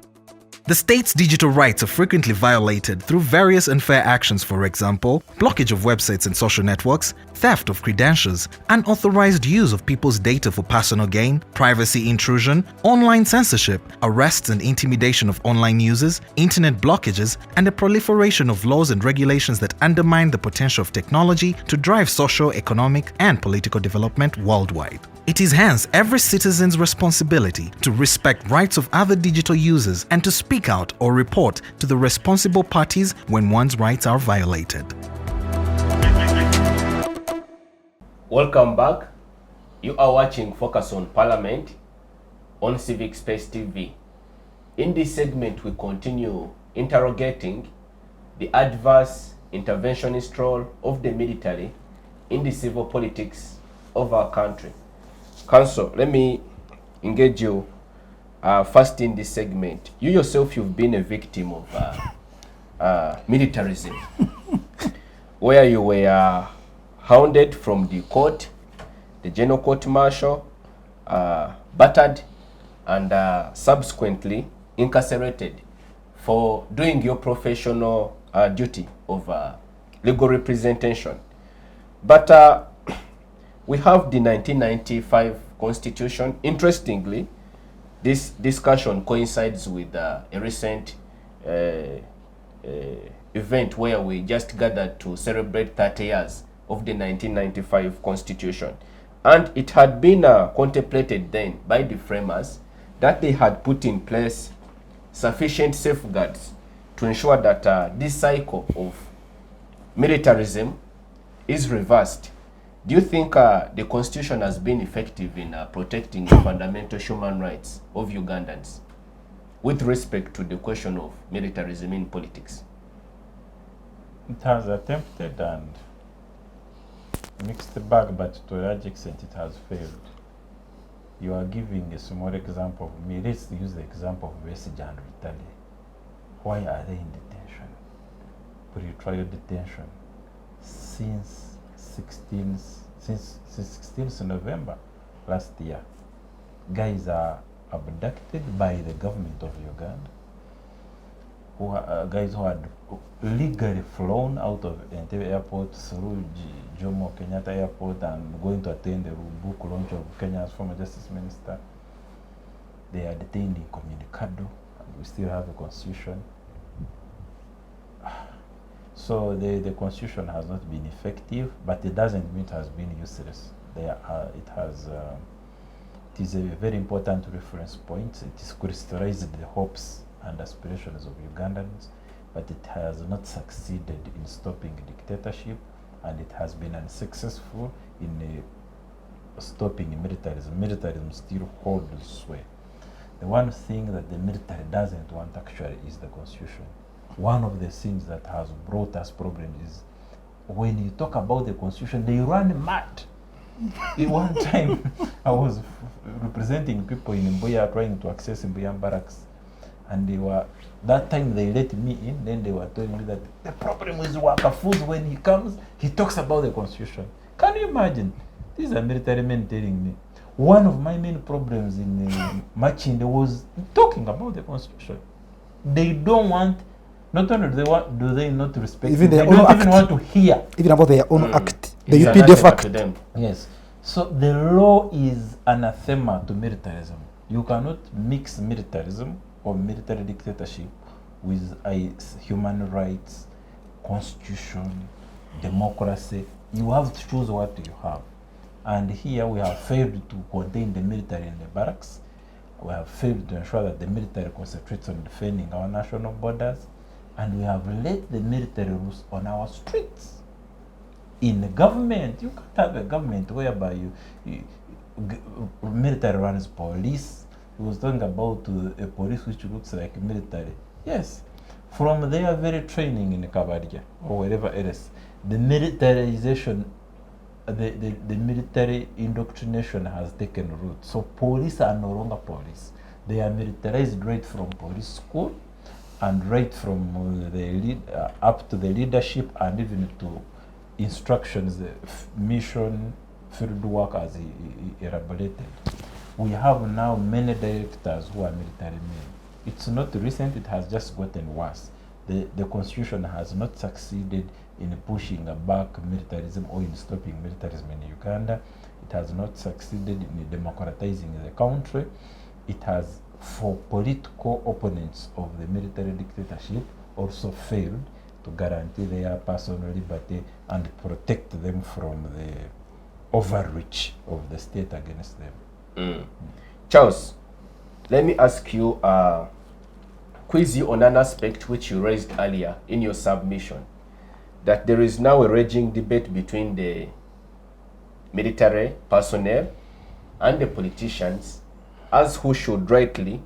The state's digital rights are frequently violated through various unfair actions, for example, blockage of websites and social networks, theft of credentials, unauthorized use of people's data for personal gain, privacy intrusion, online censorship, arrests and intimidation of online users, internet blockages, and the proliferation of laws and regulations that undermine the potential of technology to drive social, economic, and political development worldwide. It is hence every citizen's responsibility to respect rights of other digital users and to speak out or report to the responsible parties when one's rights are violated. Welcome back. You are watching Focus on Parliament on Civic Space TV. In this segment, we continue interrogating the adverse interventionist role of the military in the civil politics of our country. Council, let me engage you first in this segment. You yourself, you've been a victim of militarism, where you were hounded from the court, the general court martial, battered, and subsequently incarcerated for doing your professional duty of legal representation. But we have the 1995 Constitution. Interestingly, this discussion coincides with a recent event where we just gathered to celebrate 30 years of the 1995 Constitution. And it had been contemplated then by the framers that they had put in place sufficient safeguards to ensure that this cycle of militarism is reversed. Do you think the Constitution has been effective in protecting the fundamental human rights of Ugandans with respect to the question of militarism in politics? It has attempted and mixed bag, but to a large extent it has failed. You are giving a small example of me. Let's use the example of Besigye and Ritale. Why are they in detention? Pre-trial detention since 16th November last year. Guys are abducted by the government of Uganda, who are guys who had legally flown out of Entebbe Airport through Jomo Kenyatta Airport and going to attend the book launch of Kenya's former Justice Minister. They are detained in Communicado, and we still have a constitution. So the constitution has not been effective, but it doesn't mean it has been useless. It is a very important reference point. It has crystallized the hopes and aspirations of Ugandans, but it has not succeeded in stopping dictatorship, and it has been unsuccessful in stopping militarism. Militarism still holds sway. The one thing that the military doesn't want actually is the constitution. One of the things that has brought us problems is when you talk about the constitution, they run mad. At one time, I was representing people in Mbuya trying to access Mbuya barracks, and that time they let me in, then they were telling me that the problem is Wakafuz, when he comes, he talks about the constitution. Can you imagine? These are military men telling me. One of my main problems in Machinde was talking about the constitution. They don't want, not only do they not respect Even it, their they own don't act. even want to hear. Even about their own act, the It's UPDF anathema act. to them. Yes. So the law is anathema to militarism. You cannot mix militarism or military dictatorship with human rights, constitution, democracy. You have to choose what you have. And here we have failed to contain the military in the barracks. We have failed to ensure that the military concentrates on defending our national borders. And we have let the military loose on our streets. In the government, you can't have a government whereby military runs police. He was talking about a police which looks like military. Yes, from their very training in Kabadia or wherever else, the militarization, the military indoctrination has taken root. So police are no longer police. They are militarized right from police school and right from up to the leadership and even to instructions, the mission, field work as elaborated. We have now many directors who are military men. It's not recent, it has just gotten worse. The constitution has not succeeded in pushing back militarism or in stopping militarism in Uganda. It has not succeeded in democratizing the country. It has, for political opponents of the military dictatorship, also failed to guarantee their personal liberty and protect them from the overreach of the state against them. Charles, let me ask you, quiz you on an aspect which you raised earlier in your submission, that there is now a raging debate between the military personnel and the politicians as who should rightly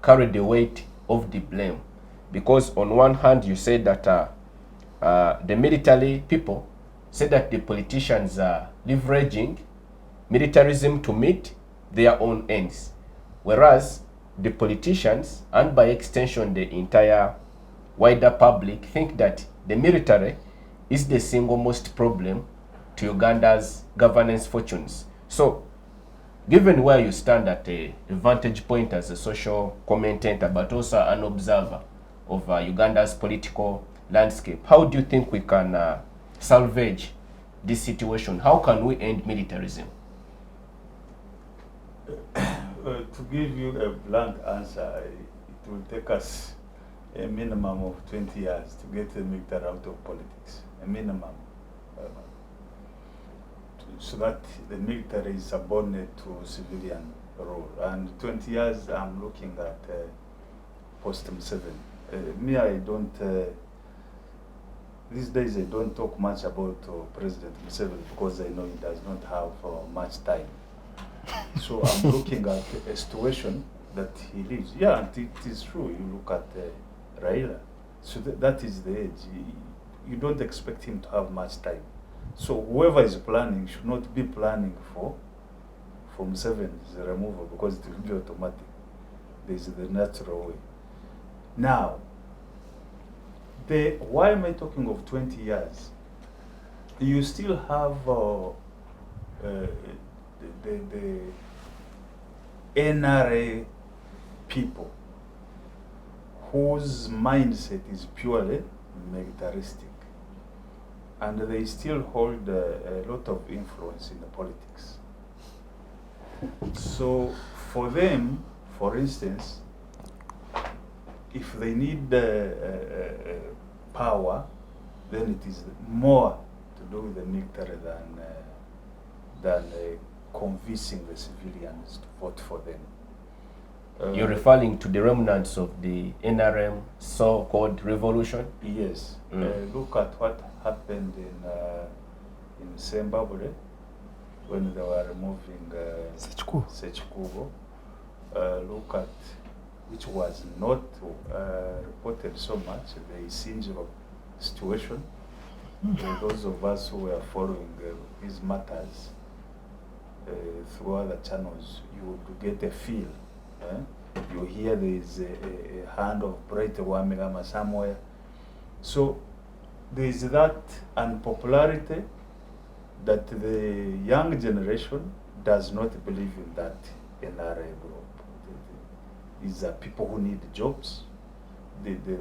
carry the weight of the blame. Because on one hand, you said that the military people say that the politicians are leveraging militarism to meet their own ends, whereas the politicians, and by extension the entire wider public, think that the military is the single most problem to Uganda's governance fortunes. So, given where you stand at a vantage point as a social commentator, but also an observer of Uganda's political landscape, how do you think we can salvage this situation? How can we end militarism? To give you a blunt answer, it will take us a minimum of 20 years to get the military out of politics, a minimum. So that the military is subordinate to civilian rule. And 20 years, I'm looking at post-Museveni. Me, I don't, these days I don't talk much about President Museveni because I know he does not have much time. So I'm looking at a situation that he lives. Yeah, and it is true. You look at Raila. So that is the age. You don't expect him to have much time. So whoever is planning should not be planning for Museveni's removal because it will be automatic. This is the natural way. Now, why am I talking of 20 years? You still have the NRA people whose mindset is purely militaristic. And they still hold a lot of influence in the politics. So for them, for instance, if they need power, then it is more to do with the military than convincing the civilians to vote for them. You're referring to the remnants of the NRM so-called revolution? Yes. Look at what happened in Zimbabwe when they were removing Sechikubo. Look at, which was not reported so much, the Isinjiro situation. Those of us who were following these matters through other channels, you would get a feel. You hear there is a hand of Bright Wamigama somewhere. So there is that unpopularity that the young generation does not believe in that NRA group. These are people who need jobs. The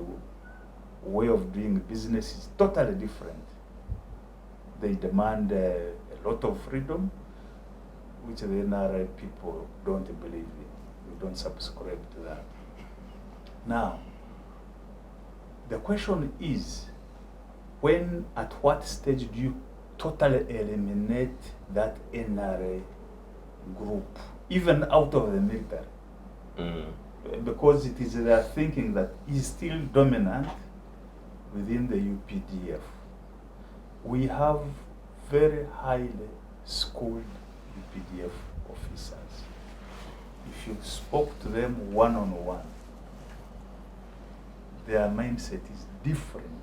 way of doing business is totally different. They demand a lot of freedom, which the NRA people don't believe in. We don't subscribe to that. Now, the question is, at what stage do you totally eliminate that NRA group, even out of the military? Because it is their thinking that is still dominant within the UPDF. We have very highly schooled UPDF officers. If you spoke to them one-on-one, their mindset is different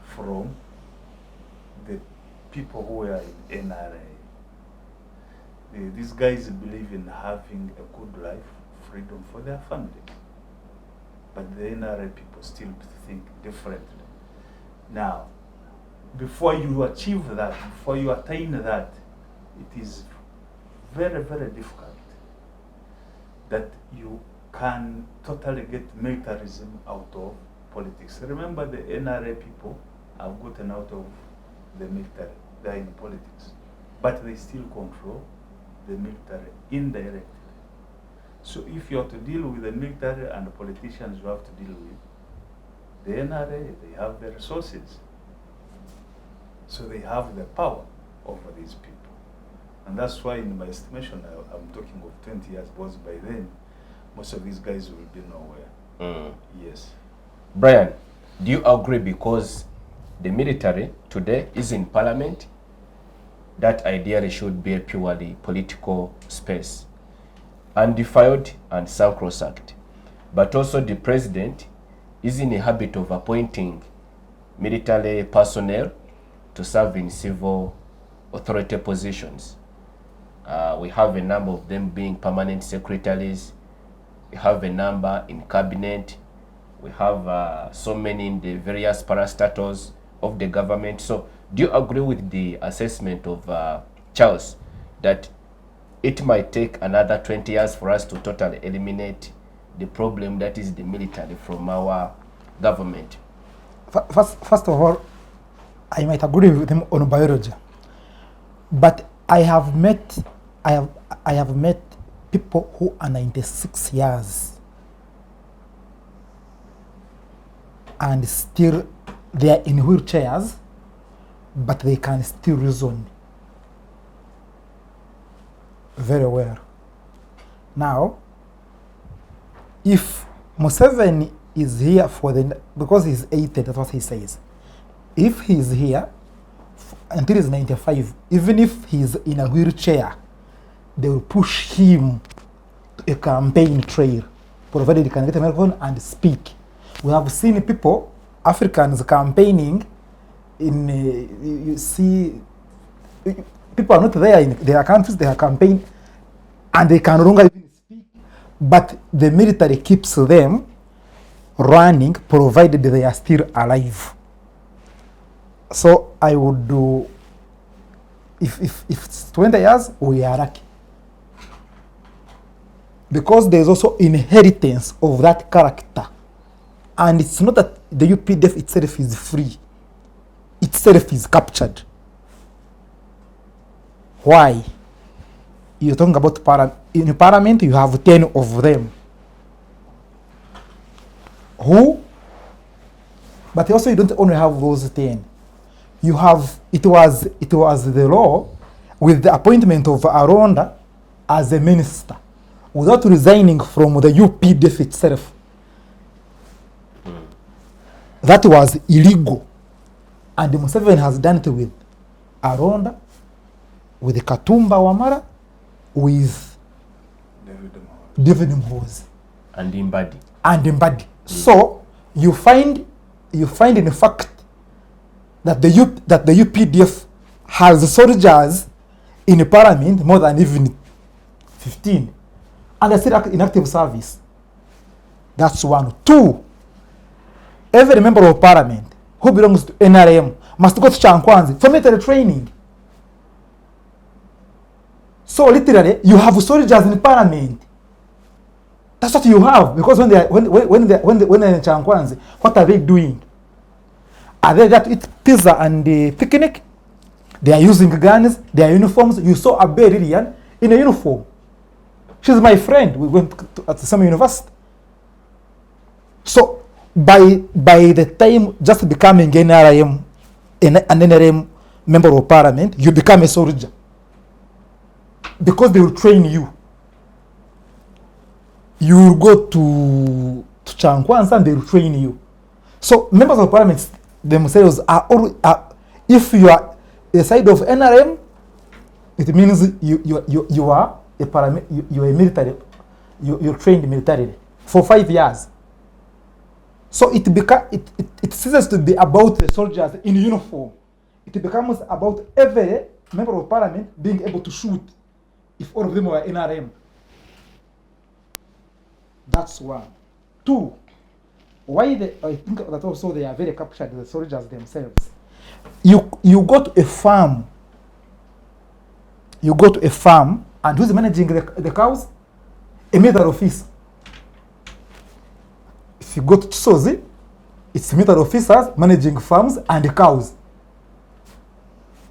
from the people who are in NRA. These guys believe in having a good life, freedom for their families. But the NRA people still think differently. Now, before you achieve that, before you attain that, it is very, very difficult that you can totally get militarism out of politics. Remember, the NRA people have gotten out of the military. They are in politics. But they still control the military indirectly. So if you have to deal with the military and the politicians you have to deal with, the NRA, they have the resources. So they have the power over these people. And that's why, in my estimation, I'm talking of 20 years, because by then, most of these guys will be nowhere. Yes. Brian, do you agree because the military today is in parliament, that ideally should be a purely political space, undefiled and sacrosanct? But also the president is in a habit of appointing military personnel to serve in civil authority positions. We have a number of them being permanent secretaries, we have a number in cabinet, we have so many in the various parastatals of the government. So do you agree with the assessment of Charles that it might take another 20 years for us to totally eliminate the problem that is the military from our government? First of all, I might agree with him on biology, but I have met people who are 96 years and still they are in wheelchairs, but they can still reason very well. Now, if Museveni is here because he's 80, that's what he says. If he's here until he's 95, even if he's in a wheelchair, they will push him to a campaign trail, provided he can get a microphone and speak. We have seen people, Africans, campaigning in, you see, people are not there in their countries, they are campaigning, and they can no longer even speak, but the military keeps them running, provided they are still alive. So I would do, if it's 20 years, we are lucky. Because there's also inheritance of that character. And it's not that the UPDF itself is free. Itself is captured. Why? You're talking about in parliament, you have 10 of them. Who? But also you don't only have those 10. You have, it was the law with the appointment of Aronda as a minister without resigning from the UPDF itself. That was illegal. And Museveni has done it with Aronda, with Katumba Wamala, with David Mhozi. And Mbadi. So you find in fact that the UPDF has soldiers in parliament more than even 15, and they're still in active service. That's one. Two, every member of parliament who belongs to NRM must go to Chankwanzi for military training. So literally, you have soldiers in parliament. That's what you have, because when they're in Chankwanzi, what are they doing? Are they there to eat pizza and picnic? They are using guns, their uniforms. You saw a Lillian in a uniform. She's my friend. We went at the same university. So by the time just becoming an NRM member of parliament, you become a soldier. Because they will train you. You will go to Chankwanza and they will train you. So members of parliament themselves are if you are the side of NRM, it means you are a military, you're trained militarily for 5 years. So it ceases to be about the soldiers in uniform. It becomes about every member of parliament being able to shoot if all of them were NRM. That's one. Two, I think that also they are very captured, the soldiers themselves. You go to a farm. And who's managing the cows? A military officer. If you go to Sozi, it's military officers managing farms and the cows.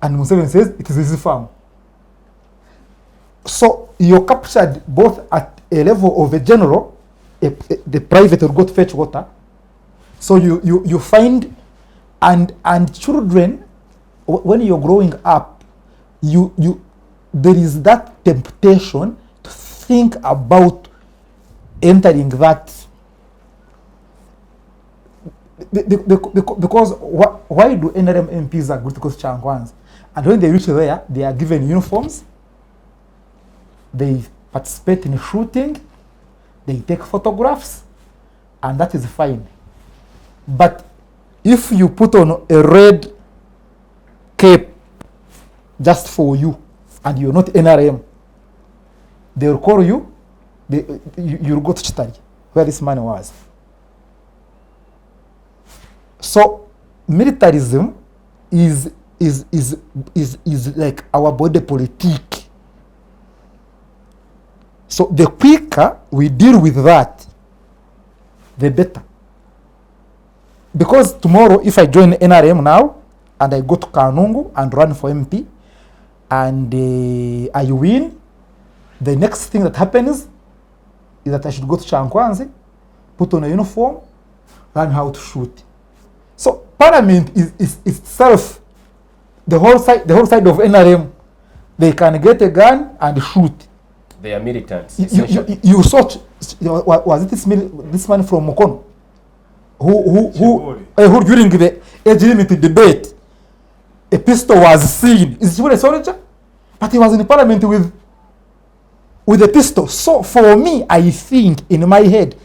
And Museveni says it is his farm. So you're captured both at a level of a general, the private will go to fetch water. So you find, and children, when you're growing up, there is that temptation to think about entering that. Because why do NRM MPs agree to go to Chankwanzi? And when they reach there, they are given uniforms, they participate in shooting, they take photographs, and that is fine. But if you put on a red cape just for you, and you're not NRM, they will call you you'll go to Chitari, where this man was. So militarism is like our body politique. So the quicker we deal with that, the better. Because tomorrow, if I join NRM now, and I go to Kanungu and run for MP, and I win, the next thing that happens is that I should go to Chankwanzi, put on a uniform, learn how to shoot. So Parliament is itself the whole side of NRM. They can get a gun and shoot. They are militants. You saw, was it this man from Mukono who during the age limit debate, a pistol was seen. Is he a soldier? But he was in Parliament with a pistol. So for me, I think in my head,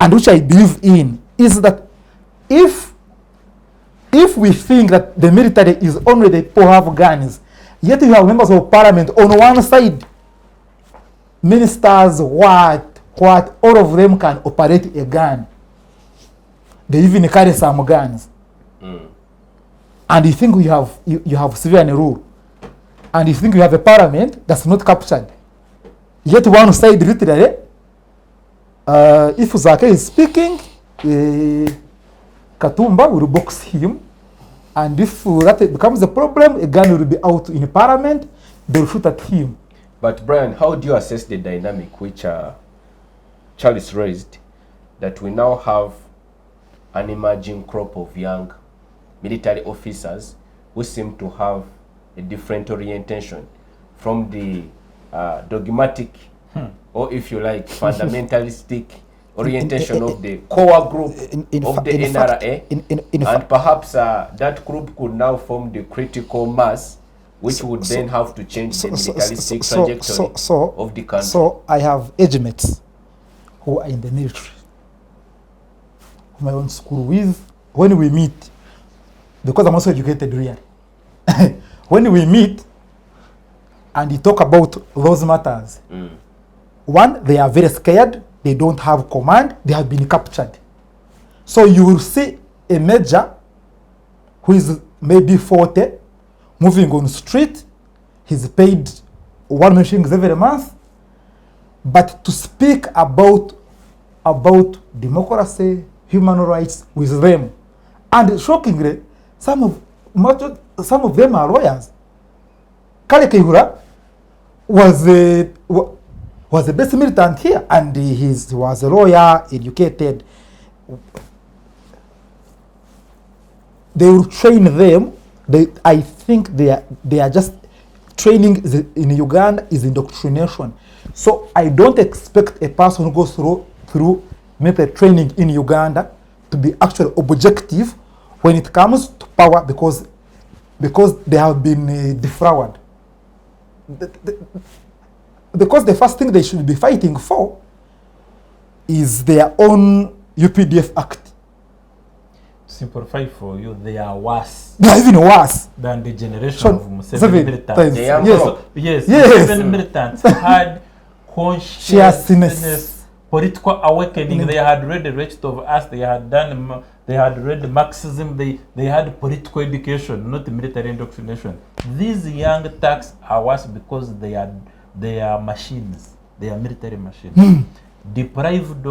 and which I believe in, is that if we think that the military is only the people who have guns, yet you have members of Parliament on one side, ministers, what, all of them can operate a gun. They even carry some guns. And you think you have civilian rule. And you think you have a parliament that's not captured. Yet one side literally, if Zake is speaking, Katumba will box him. And if that becomes a problem, a gun will be out in parliament, they'll shoot at him. But Brian, how do you assess the dynamic which Charles raised, that we now have an emerging crop of young military officers who seem to have a different orientation from the dogmatic or, if you like, fundamentalistic orientation of the core group of the NRA, and perhaps that group could now form the critical mass which would then have to change the militaristic trajectory of the country. So I have age mates who are in the military, whom I went to school with. When we meet, because I'm also educated really, when we meet and you talk about those matters, one, they are very scared, they don't have command, they have been captured. So you will see a major who is maybe 40, moving on the street, he's paid 1 million shillings every month, but to speak about democracy, human rights with them. And shockingly, some of them are lawyers. Kale Kehura was the best militant here, and he was a lawyer, educated. They will train them. I think they are just training in Uganda is indoctrination. So I don't expect a person who goes through military training in Uganda to be actually objective when it comes to power, because they have been defrauded. Because the first thing they should be fighting for is their own UPDF Act. Simplify for you, they are worse. They are even worse than the generation of Museveni militants. Yes. Museveni militants had consciousness, political awakening. They had read the rest of us. They had read Marxism. They had political education, not military indoctrination. These young thugs are worse because they are machines. They are military machines. Deprived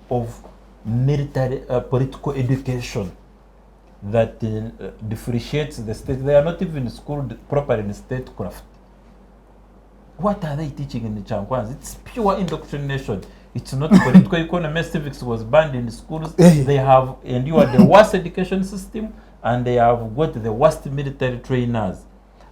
of military political education that differentiates the state. They are not even schooled properly in statecraft. What are they teaching in the Chankwanz? It's pure indoctrination. It's not political economy. Civics was banned in schools. They have endured the worst education system, and they have got the worst military trainers,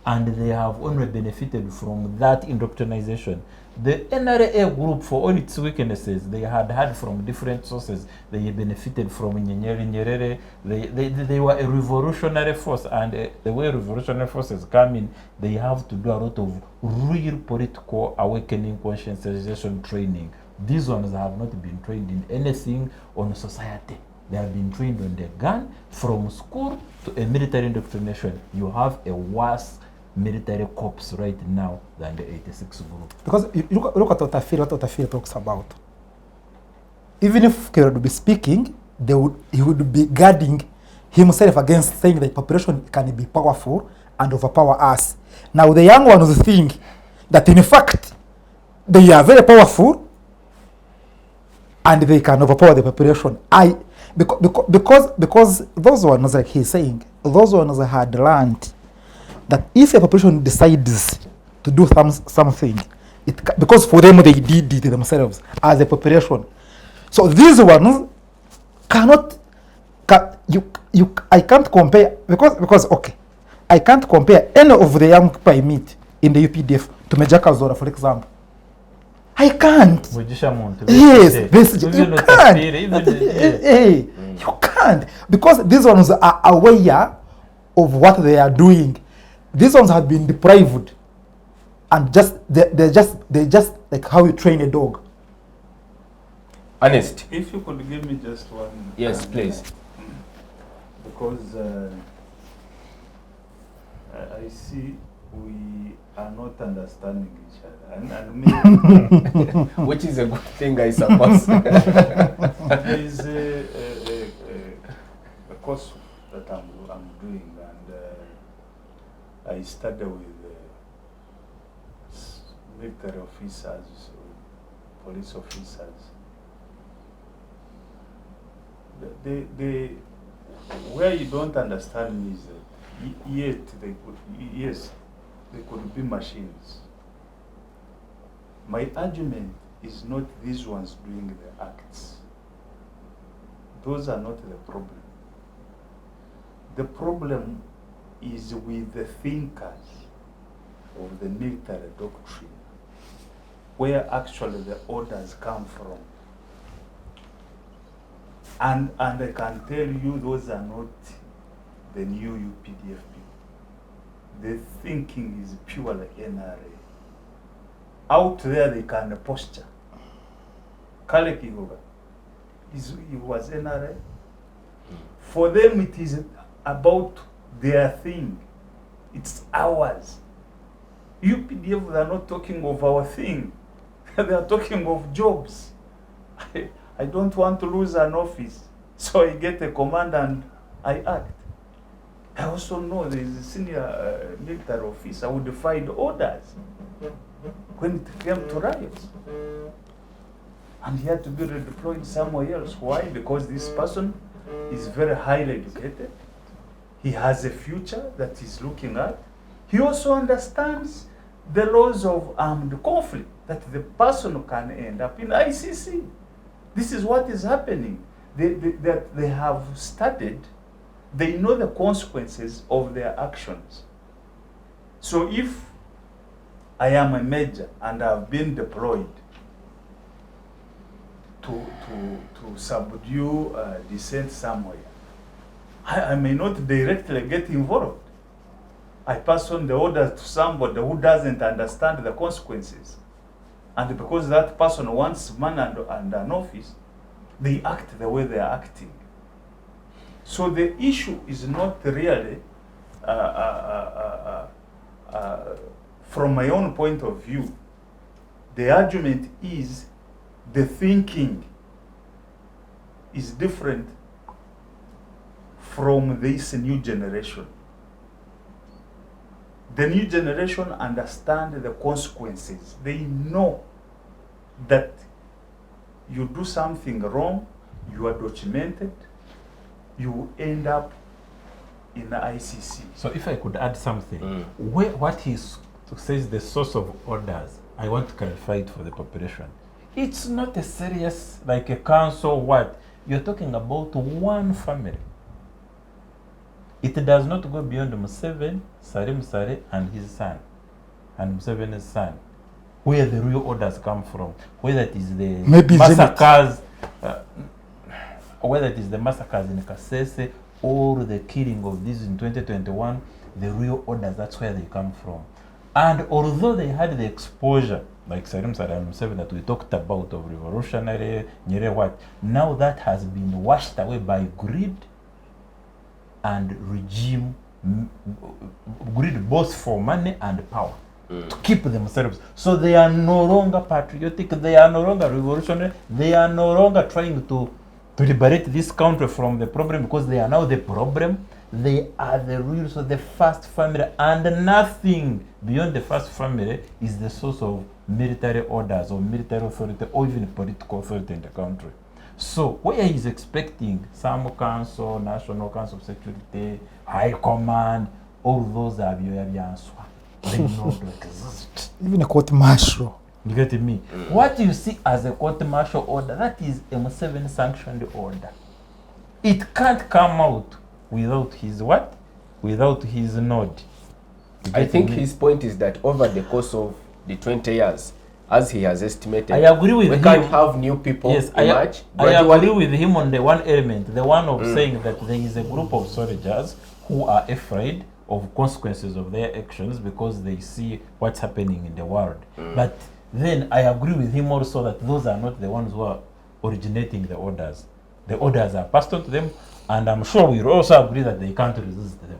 and they have only benefited from that indoctrination. The NRA group, for all its weaknesses, they had from different sources. They benefited from Nyerere. They were a revolutionary force, and the way revolutionary forces come in, they have to do a lot of real political awakening, conscientization training. These ones have not been trained in anything on society. They have been trained on the gun from school to a military indoctrination. You have a worse military corps right now than the 86 group. Because you look at what Otafila talks about. Even if Kenya would be speaking, he would be guarding himself against saying that population can be powerful and overpower us. Now the young ones think that in fact they are very powerful and they can overpower the population. Because those ones, like he's saying, those ones had learned that if a population decides to do something, because for them they did it themselves as a population. So these ones cannot, I can't compare, because okay, I can't compare any of the young people I meet in the UPDF to Major Kazora, for example. I can't. Yes, you can't. You can't, because these ones are aware of what they are doing. These ones have been deprived, and they're just like how you train a dog. Honest. If you could give me just one. Yes, please. Because I see we are not understanding each other. And maybe Which is a good thing, I suppose. there is a course that I'm doing, and I study with military officers, police officers. Where you don't understand is that yes, they could be machines. My argument is not these ones doing the acts. Those are not the problem. The problem is with the thinkers of the military doctrine, where actually the orders come from. And I can tell you those are not the new UPDF people. The thinking is purely NRA. Out there they can posture. Kale Kigoga, he was NRA. For them it is about their thing. It's ours. UPDF, they are not talking of our thing. They are talking of jobs. I don't want to lose an office, so I get a command and I act. I also know there is a senior military officer who defied orders when it came to riots. And he had to be redeployed somewhere else. Why? Because this person is very highly educated. He has a future that he's looking at. He also understands the laws of armed conflict, that the person can end up in ICC. This is what is happening. They have studied, they know the consequences of their actions. So if I am a major and I've been deployed to subdue dissent somewhere, I may not directly get involved. I pass on the orders to somebody who doesn't understand the consequences. And because that person wants money and an office, they act the way they are acting. So the issue is not really, from my own point of view, the argument is the thinking is different from this new generation. The new generation understand the consequences. They know that you do something wrong, you are documented, you end up in the ICC. So if I could add something, what he says the source of orders, I want to clarify it for the population. It's not a serious, like a council, what? You're talking about one family. It does not go beyond Museveni, Salim Sare, and his son, and Museveni's son, where the real orders come from, whether it is the massacres, whether it is the massacres in Kasese or the killing of these in 2021, the real orders, that's where they come from. And although they had the exposure, like Salim Sare and Museveni that we talked about, of revolutionary, now that has been washed away by greed and regime breed both for money and power to keep themselves. So they are no longer patriotic, they are no longer revolutionary, they are no longer trying to liberate this country from the problem, because they are now the problem. They are the rulers of the first family, and nothing beyond the first family is the source of military orders or military authority or even political authority in the country. So where he's expecting some council, National Council of Security, High Command, all those are they don't exist. Even a court martial. You get me? What you see as a court martial order, that is a Museveni sanctioned order. It can't come out without his what? Without his nod. I think his point is that over the course of the 20 years, as he has estimated, I agree with we him. can't have new people emerge. I agree with him on the one element, the one of saying that there is a group of soldiers who are afraid of consequences of their actions because they see what's happening in the world. But then I agree with him also that those are not the ones who are originating the orders. The orders are passed on to them, and I'm sure we also agree that they can't resist them.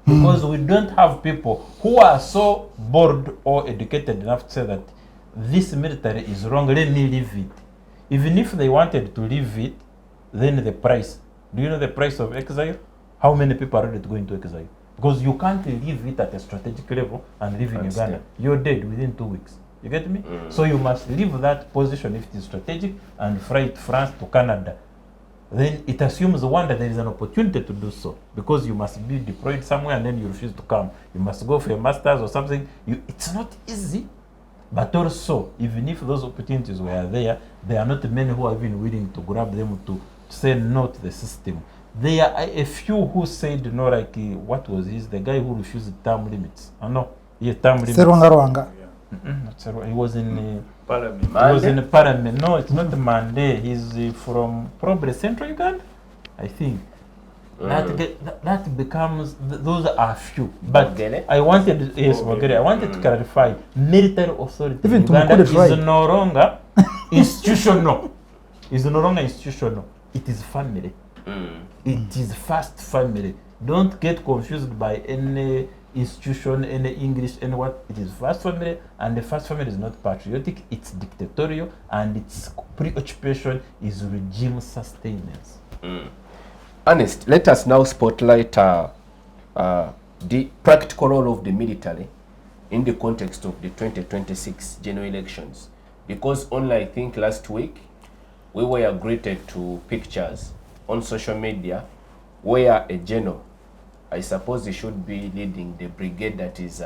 Because we don't have people who are so bored or educated enough to say that this military is wrong, let me leave it. Even if they wanted to leave it, then the price. Do you know the price of exile? How many people are ready to go into exile? Because you can't leave it at a strategic level and live in Uganda. You're dead within 2 weeks. You get me? So you must leave that position if it is strategic and fly to France, to Canada. Then it assumes one that there is an opportunity to do so, because you must be deployed somewhere and then you refuse to come. You must go for a master's or something. It's not easy. But also, even if those opportunities were there are not many who are even willing to grab them to say no to the system. There are a few who said no, like what was his, the guy who refused term limits. Term limits. Serwanga. He was in Parliament. he was in Parliament. No, it's not Mande. He's from probably Central Uganda, I think. That becomes, those are few. But I wanted, I wanted to clarify, military authority in Uganda is no longer institutional. It's no longer institutional. It is family. It is first family. Don't get confused by any institution, any English, any what. It is first family, and the first family is not patriotic, it's dictatorial, and its preoccupation is regime sustenance. Ernest, let us now spotlight the practical role of the military in the context of the 2026 general elections. Because only, I think, last week, we were greeted to pictures on social media where a general, I suppose he should be leading the brigade that is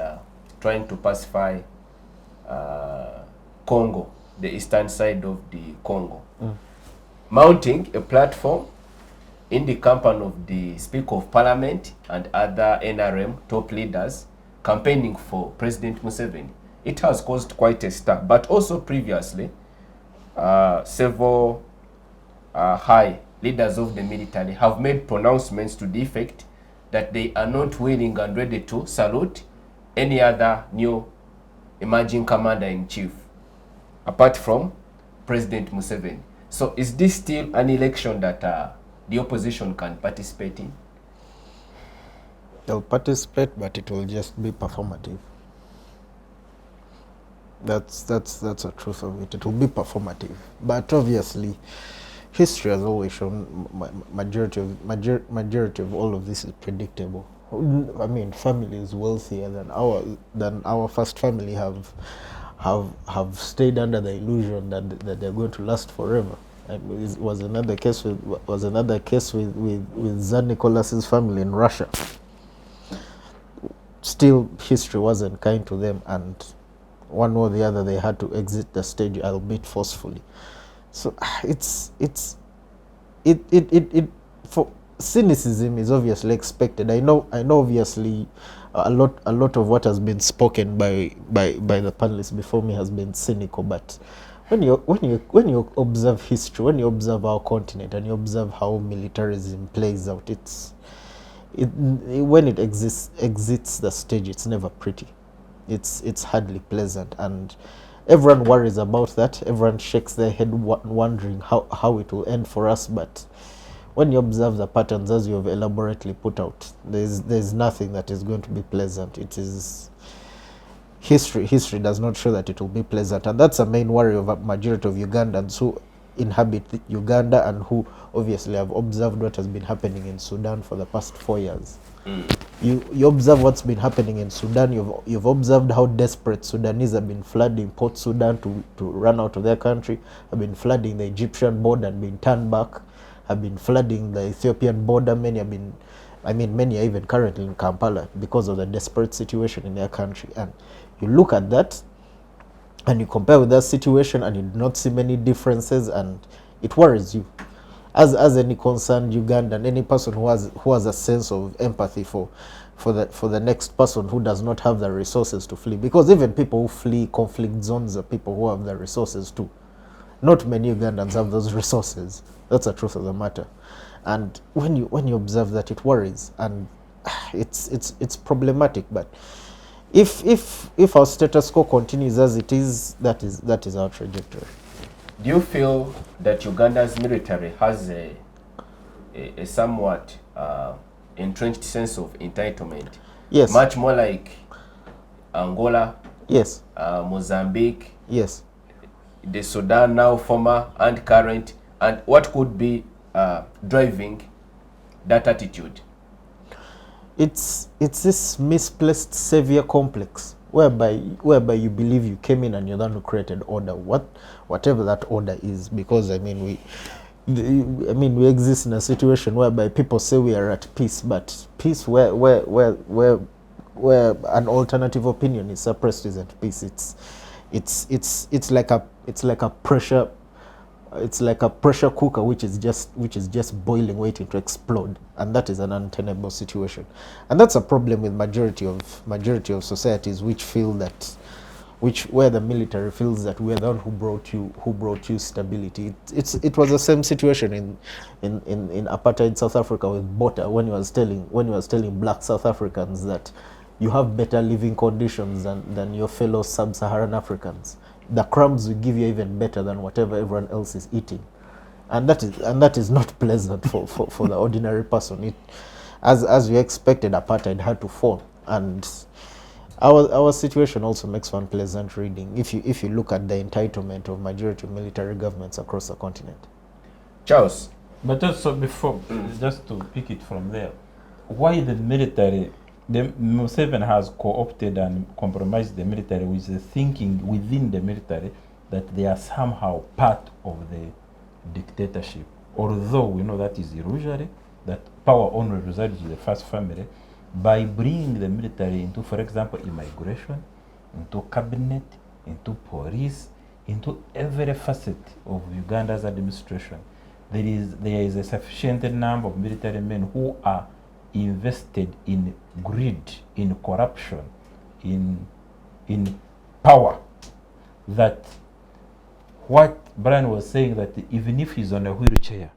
trying to pacify Congo, the eastern side of the Congo, mounting a platform in the company of the Speaker of Parliament and other NRM top leaders campaigning for President Museveni. It has caused quite a stir, but also previously, several high leaders of the military have made pronouncements to the effect that they are not willing and ready to salute any other new emerging commander-in-chief, apart from President Museveni. So is this still an election that the opposition can participate in? They'll participate, but it will just be performative. That's a truth of it. It will be performative, but obviously, history has always shown majority of all of this is predictable. I mean, families wealthier than our first family have stayed under the illusion that they're going to last forever. It was another case with Tsar Nicholas's family in Russia. Still, history wasn't kind to them, and one or the other they had to exit the stage, albeit forcefully. So for cynicism is obviously expected. I know obviously a lot of what has been spoken by the panelists before me has been cynical, but when you observe history, when you observe our continent and you observe how militarism plays out, when it exits the stage, it's never pretty. It's hardly pleasant, and everyone worries about that. Everyone shakes their head wondering how it will end for us. But when you observe the patterns as you have elaborately put out, there's nothing that is going to be pleasant. It is history does not show that it will be pleasant, and that's a main worry of a majority of Ugandans who inhabit Uganda and who obviously have observed what has been happening in Sudan for the past 4 years. You observe what's been happening in Sudan. You've observed how desperate Sudanese have been flooding Port Sudan to run out of their country, have been flooding the Egyptian border and been turned back, have been flooding the Ethiopian border. Many are even currently in Kampala because of the desperate situation in their country. And you look at that and you compare with that situation and you do not see many differences, and it worries you. As any concerned Ugandan, any person who has a sense of empathy for the next person who does not have the resources to flee, because even people who flee conflict zones are people who have the resources too. Not many Ugandans have those resources. That's the truth of the matter. And when you observe that, it worries, and it's problematic. But if our status quo continues as it is, that is our trajectory. Do you feel that Uganda's military has a somewhat entrenched sense of entitlement? Yes. Much more like Angola, Yes. Mozambique, Yes. the Sudan now former and current, and what could be driving that attitude? It's this misplaced savior complex whereby you believe you came in and you're the one who created order, whatever that order is. Because we exist in a situation whereby people say we are at peace, but peace where an alternative opinion is suppressed isn't peace. It's like a pressure cooker which is just boiling, waiting to explode, and that is an untenable situation. And that's a problem with majority of societies which feel that, where the military feels that we are the one who brought you stability. It was the same situation in apartheid South Africa with Botha, when he was telling black South Africans that you have better living conditions than your fellow sub-Saharan Africans. The crumbs we give you even better than whatever everyone else is eating, and that is not pleasant for the ordinary person. As we expected, apartheid had to fall, and our situation also makes for unpleasant reading if you look at the entitlement of majority of military governments across the continent. Charles? But also before, just to pick it from there, why the military? Museveni has co-opted and compromised the military with the thinking within the military that they are somehow part of the dictatorship. Although we know that is illusory, that power only resides with the first family. By bringing the military into, for example, immigration, into cabinet, into police, into every facet of Uganda's administration, there is a sufficient number of military men who are invested in greed, in corruption, in power, that what Brian was saying, that even if he's on a wheelchair,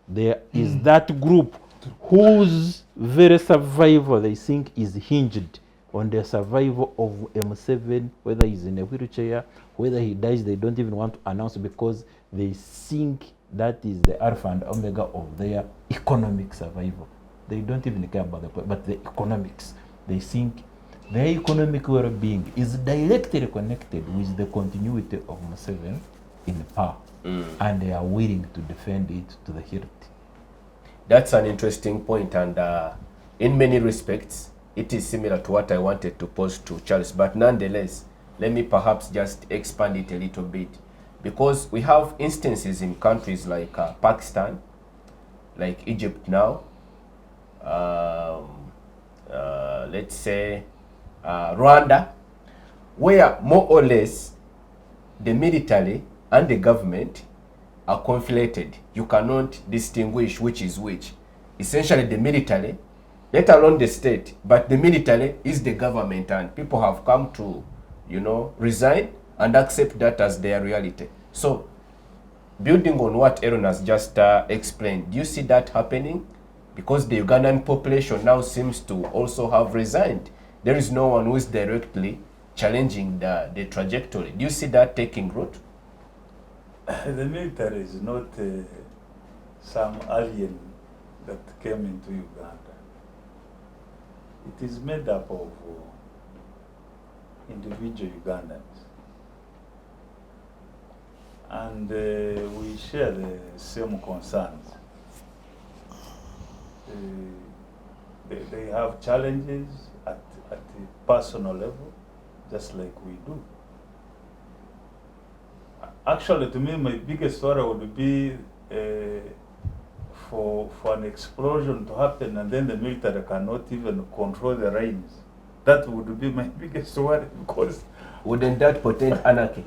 there is that group whose very survival they think is hinged on the survival of M7, whether he's in a wheelchair, whether he dies, they don't even want to announce, because they think that is the alpha and omega of their economic survival. They don't even care about but the economics. They think their economic well-being is directly connected with the continuity of Museveni in power, and they are willing to defend it to the hilt. That's an interesting point, and in many respects, it is similar to what I wanted to pose to Charles. But nonetheless, let me perhaps just expand it a little bit, because we have instances in countries like Pakistan, like Egypt now, let's say Rwanda, where more or less the military and the government are conflated. You cannot distinguish which is which. Essentially the military, let alone the state, but the military is the government, and people have come to, resign and accept that as their reality. So, building on what Aaron has just explained, do you see that happening? Because the Ugandan population now seems to also have resigned. There is no one who is directly challenging the trajectory. Do you see that taking root? The military is not some alien that came into Uganda, it is made up of individual Ugandans. And we share the same concerns. They have challenges at the personal level, just like we do. Actually, to me, my biggest worry would be for an explosion to happen and then the military cannot even control the rains. That would be my biggest worry, because Wouldn't that portend anarchy?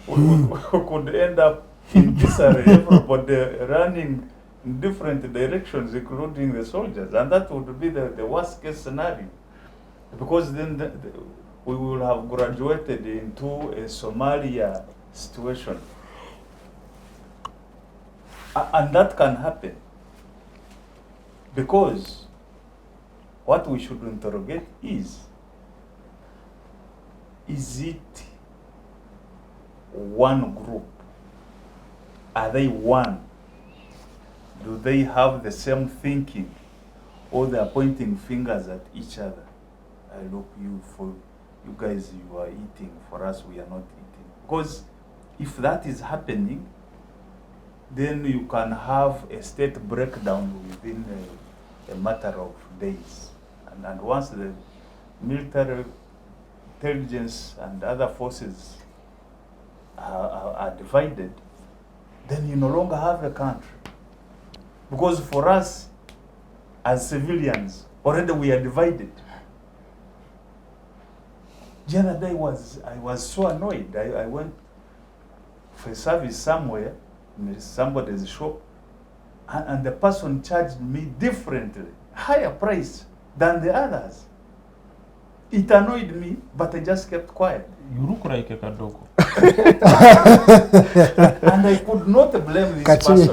we could end up in disarray, everybody running in different directions, including the soldiers, and that would be the worst case scenario, because then we will have graduated into a Somalia situation. And that can happen, because what we should interrogate is it one group? Are they one? Do they have the same thinking, or they are pointing fingers at each other? I look, you guys, you are eating, for us we are not eating. Because if that is happening, then you can have a state breakdown within a matter of days. And once the military, intelligence and other forces are divided, then you no longer have a country. Because for us, as civilians, already we are divided. The other day I was so annoyed. I went for a service somewhere, in somebody's shop, and the person charged me differently, higher price than the others. It annoyed me, but I just kept quiet. You look like a kadogo. And I could not blame this person.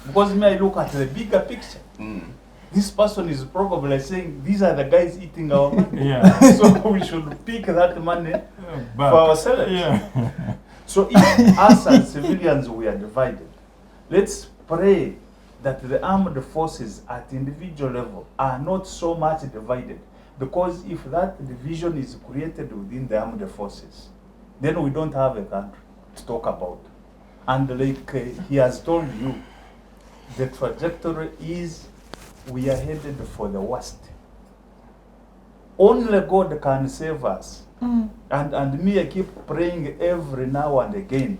Because me, I look at the bigger picture. This person is probably saying, these are the guys eating our money. Yeah. So we should pick that money Back. for ourselves. Yeah. So if us as civilians we are divided, let's pray that the armed forces at individual level are not so much divided. Because if that division is created within the armed forces, then we don't have a country to talk about. And like he has told you, the trajectory is we are headed for the worst. Only God can save us. And me, I keep praying every now and again.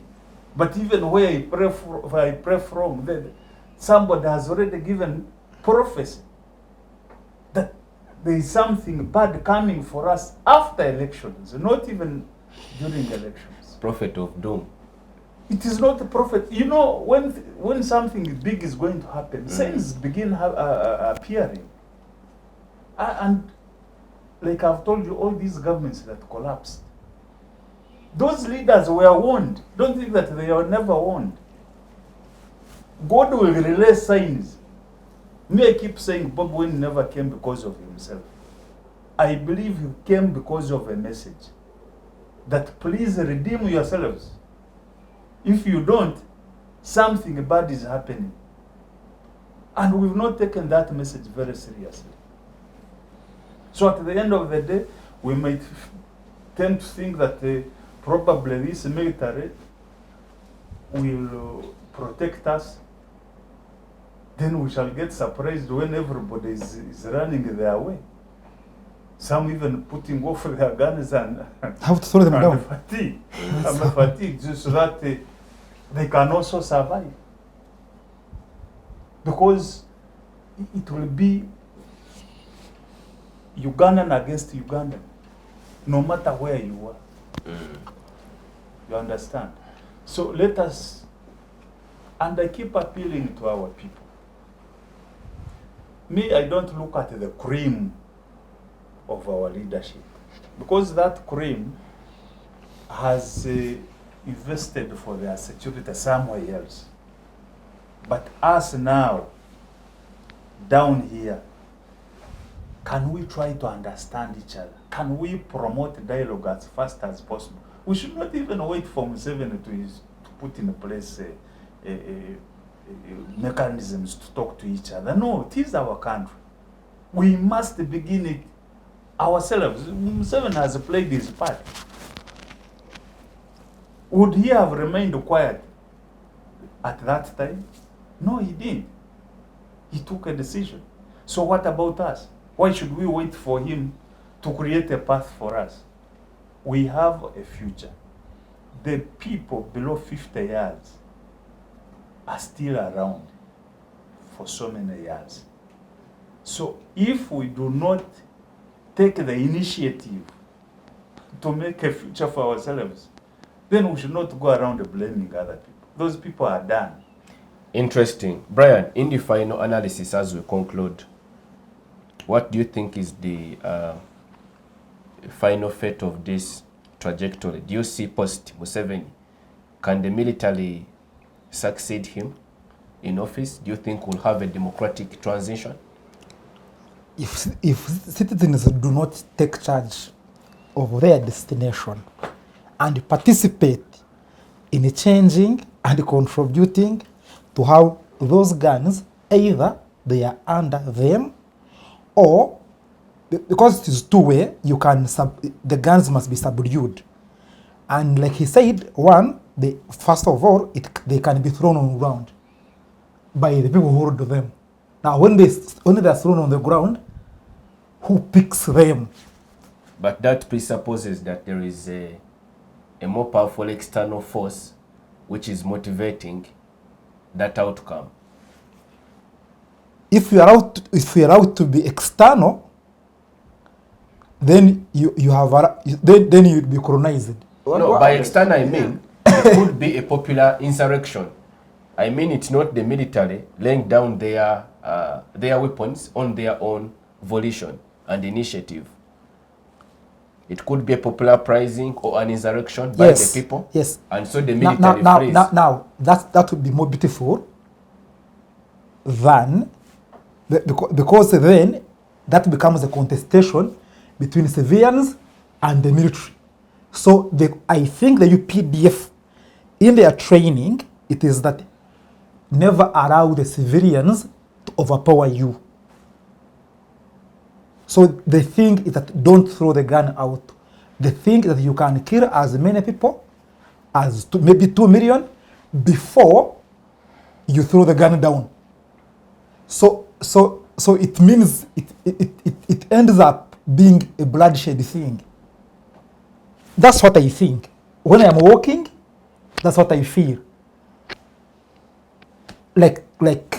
But even where I pray from, then somebody has already given prophecy that there is something bad coming for us after elections, not even during elections. Prophet of doom. It is not a prophet. You know, when something big is going to happen, signs begin appearing. And like I've told you, all these governments that collapsed, those leaders were warned. Don't think that they were never warned. God will relay signs. Me, I keep saying Bob Wine never came because of himself. I believe he came because of a message. That please redeem yourselves. If you don't, something bad is happening. And we've not taken that message very seriously. So at the end of the day, we might tend to think that probably this military will protect us. Then we shall get surprised when everybody is running their way. Some even putting off their guns and How to slow them down. fatigue. And fatigue, so that they can also survive. Because it will be Ugandan against Ugandan, no matter where you are. You understand? So let us, and I keep appealing to our people. Me, I don't look at the cream of our leadership, because that cream has invested for their security somewhere else. But us now, down here, can we try to understand each other? Can we promote dialogue as fast as possible? We should not even wait for Museveni to put in place mechanisms to talk to each other. No, it is our country. We must begin it ourselves. Museveni has played his part. Would he have remained quiet at that time? No, he didn't. He took a decision. So what about us? Why should we wait for him to create a path for us? We have a future. The people below 50 years are still around for so many years. So if we do not take the initiative to make a future for ourselves, then we should not go around blaming other people. Those people are done. Interesting. Brian, in the final analysis as we conclude, what do you think is the final fate of this trajectory? Do you see post Museveni? Can the military succeed him in office? Do you think we'll have a democratic transition? If citizens do not take charge of their destination and participate in changing and contributing to how those guns, either they are under them or, because it is two-way, you can the guns must be subdued. And like he said, one, first of all, they can be thrown on the ground by the people who hold them. Now, when they're thrown on the ground, who picks them? But that presupposes that there is a more powerful external force which is motivating that outcome. If you are out to be external, then you you'd be colonized. No, by external I mean it could be a popular insurrection. I mean it's not the military laying down their weapons on their own volition and initiative. It could be a popular uprising or an insurrection by the people. Yes. And so the military frees. Now that would be more beautiful than because then that becomes a contestation between civilians and the military. So I think the UPDF in their training, it is that never allow the civilians to overpower you. So the thing is that don't throw the gun out. The thing that you can kill as many people as maybe 2 million before you throw the gun down. So it means it ends up being a bloodshed thing. That's what I think. When I'm walking, that's what I feel. Like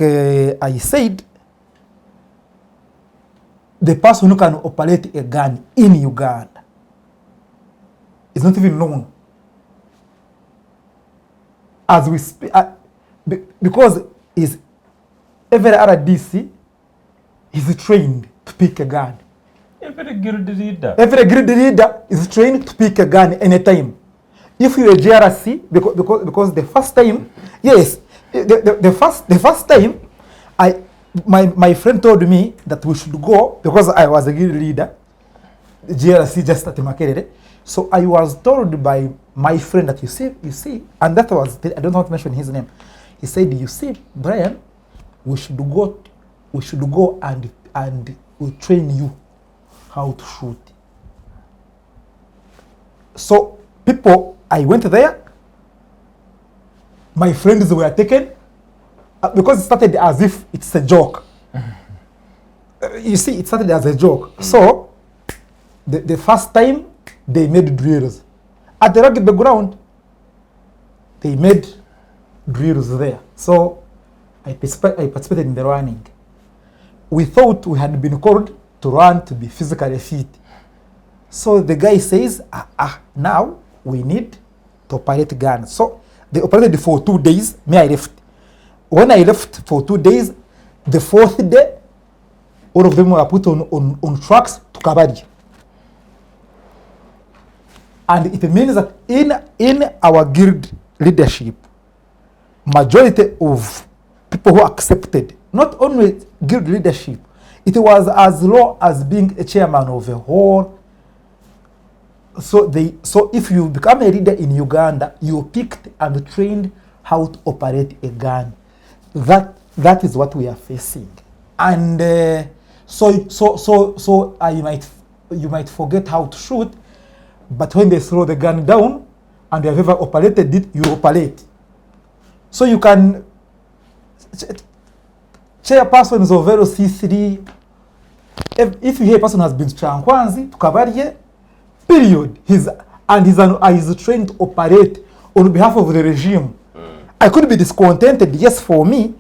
I said, the person who can operate a gun in Uganda is not even known. As we speak, because every RDC is trained to pick a gun. Every guild leader. Every guild leader is trained to pick a gun anytime. If you're a GRC, because the first time, yes, the first time, my friend told me that we should go because I was a guild leader, GRC just at Makerere. So I was told by my friend that you see, and that was, I don't want to mention his name. He said, you see, Brian, we should go and we'll train you how to shoot. So I went there. My friends were taken because it started as if it's a joke. You see, it started as a joke. So the first time they made drills at the rugby ground. They made drills there. So I participated in the running. We thought we had been called to run to be physically fit. So the guy says, now we need to operate guns. So they operated for 2 days. I left. When I left for 2 days, the fourth day, all of them were put on trucks to Kabadi. And it means that in our guild leadership, majority of people who accepted, not only guild leadership, it was as low as being a chairman of a whole. So if you become a leader in Uganda, you're picked and trained how to operate a gun. that is what we are facing. And so you might forget how to shoot, but when they throw the gun down and you have ever operated it, you operate. So you can chairpersons of LC3, if you hear a person has been Chankwanzi to Kabarye, period, he's trained to operate on behalf of the regime. I could be discontented, yes, for me,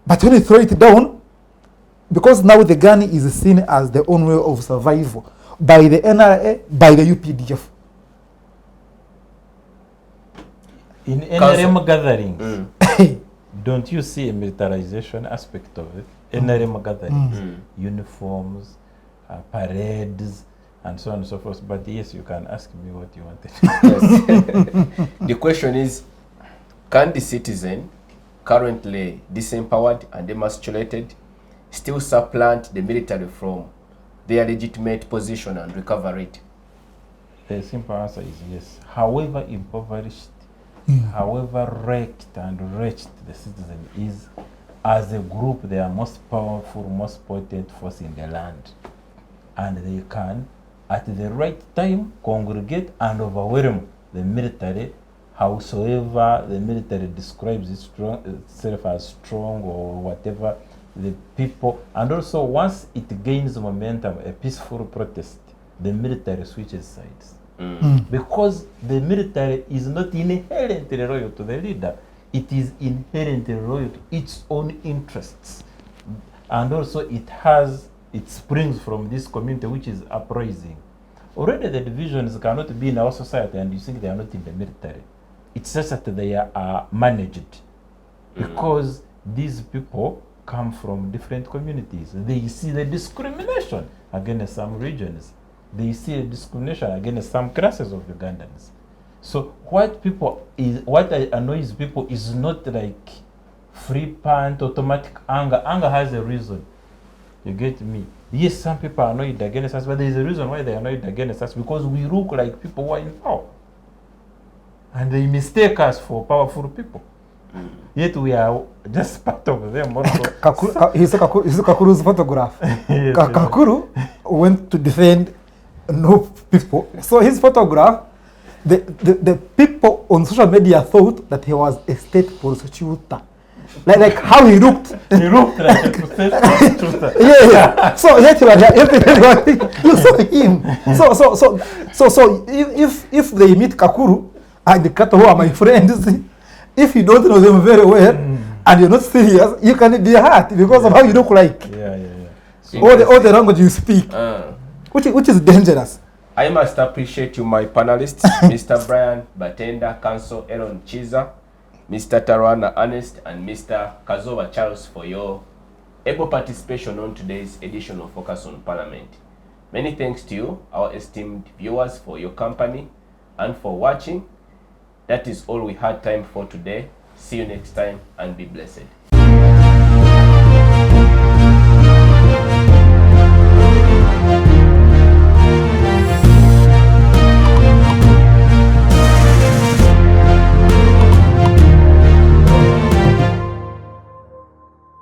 but when you throw it down, because now the gun is seen as the only way of survival by the NRA, by the UPDF. In NRM gatherings, don't you see a militarization aspect of it? NRM gatherings, uniforms, parades, and so on and so forth. But yes, you can ask me what you wanted. Yes. The question is, can the citizen, currently disempowered and emasculated, still supplant the military from their legitimate position and recover it? The simple answer is yes. However impoverished, however wrecked and wretched the citizen is, as a group, they are most powerful, most potent force in the land. And they can, at the right time, congregate and overwhelm the military, howsoever the military describes itself as strong or whatever, the people. And also, once it gains momentum, a peaceful protest, the military switches sides. Because the military is not inherently loyal to the leader, it is inherently loyal to its own interests. And also it springs from this community which is uprising. Already the divisions cannot be in our society and you think they are not in the military. It's just that they are managed. Because these people come from different communities. They see the discrimination against some regions. They see a discrimination against some classes of Ugandans. So what annoys people is not like free pant, automatic anger. Anger has a reason. You get me? Yes, some people are annoyed against us, but there is a reason why they are annoyed against us, because we look like people who are in power. And they mistake us for powerful people. Yet we are just part of them also. He's Kakuru's photograph. Yes, Kakuru went to defend no people. So his photograph, the people on social media thought that he was a state prosecutor. Like how he looked. He looked like a prosecutor. Yeah. So yet you saw him. So if they meet Kakuru and the Kato who are my friends, if you don't know them very well and you're not serious, you can be hurt because of how you look like. Yeah. So All the language you speak, which is dangerous. I must appreciate you, my panelists, Mr. Brian Batenda, Council Aaron Chiza, Mr. Tarwana Ernest, and Mr. Kazova Charles for your able participation on today's edition of Focus on Parliament. Many thanks to you, our esteemed viewers, for your company and for watching. That is all we had time for today. See you next time and be blessed.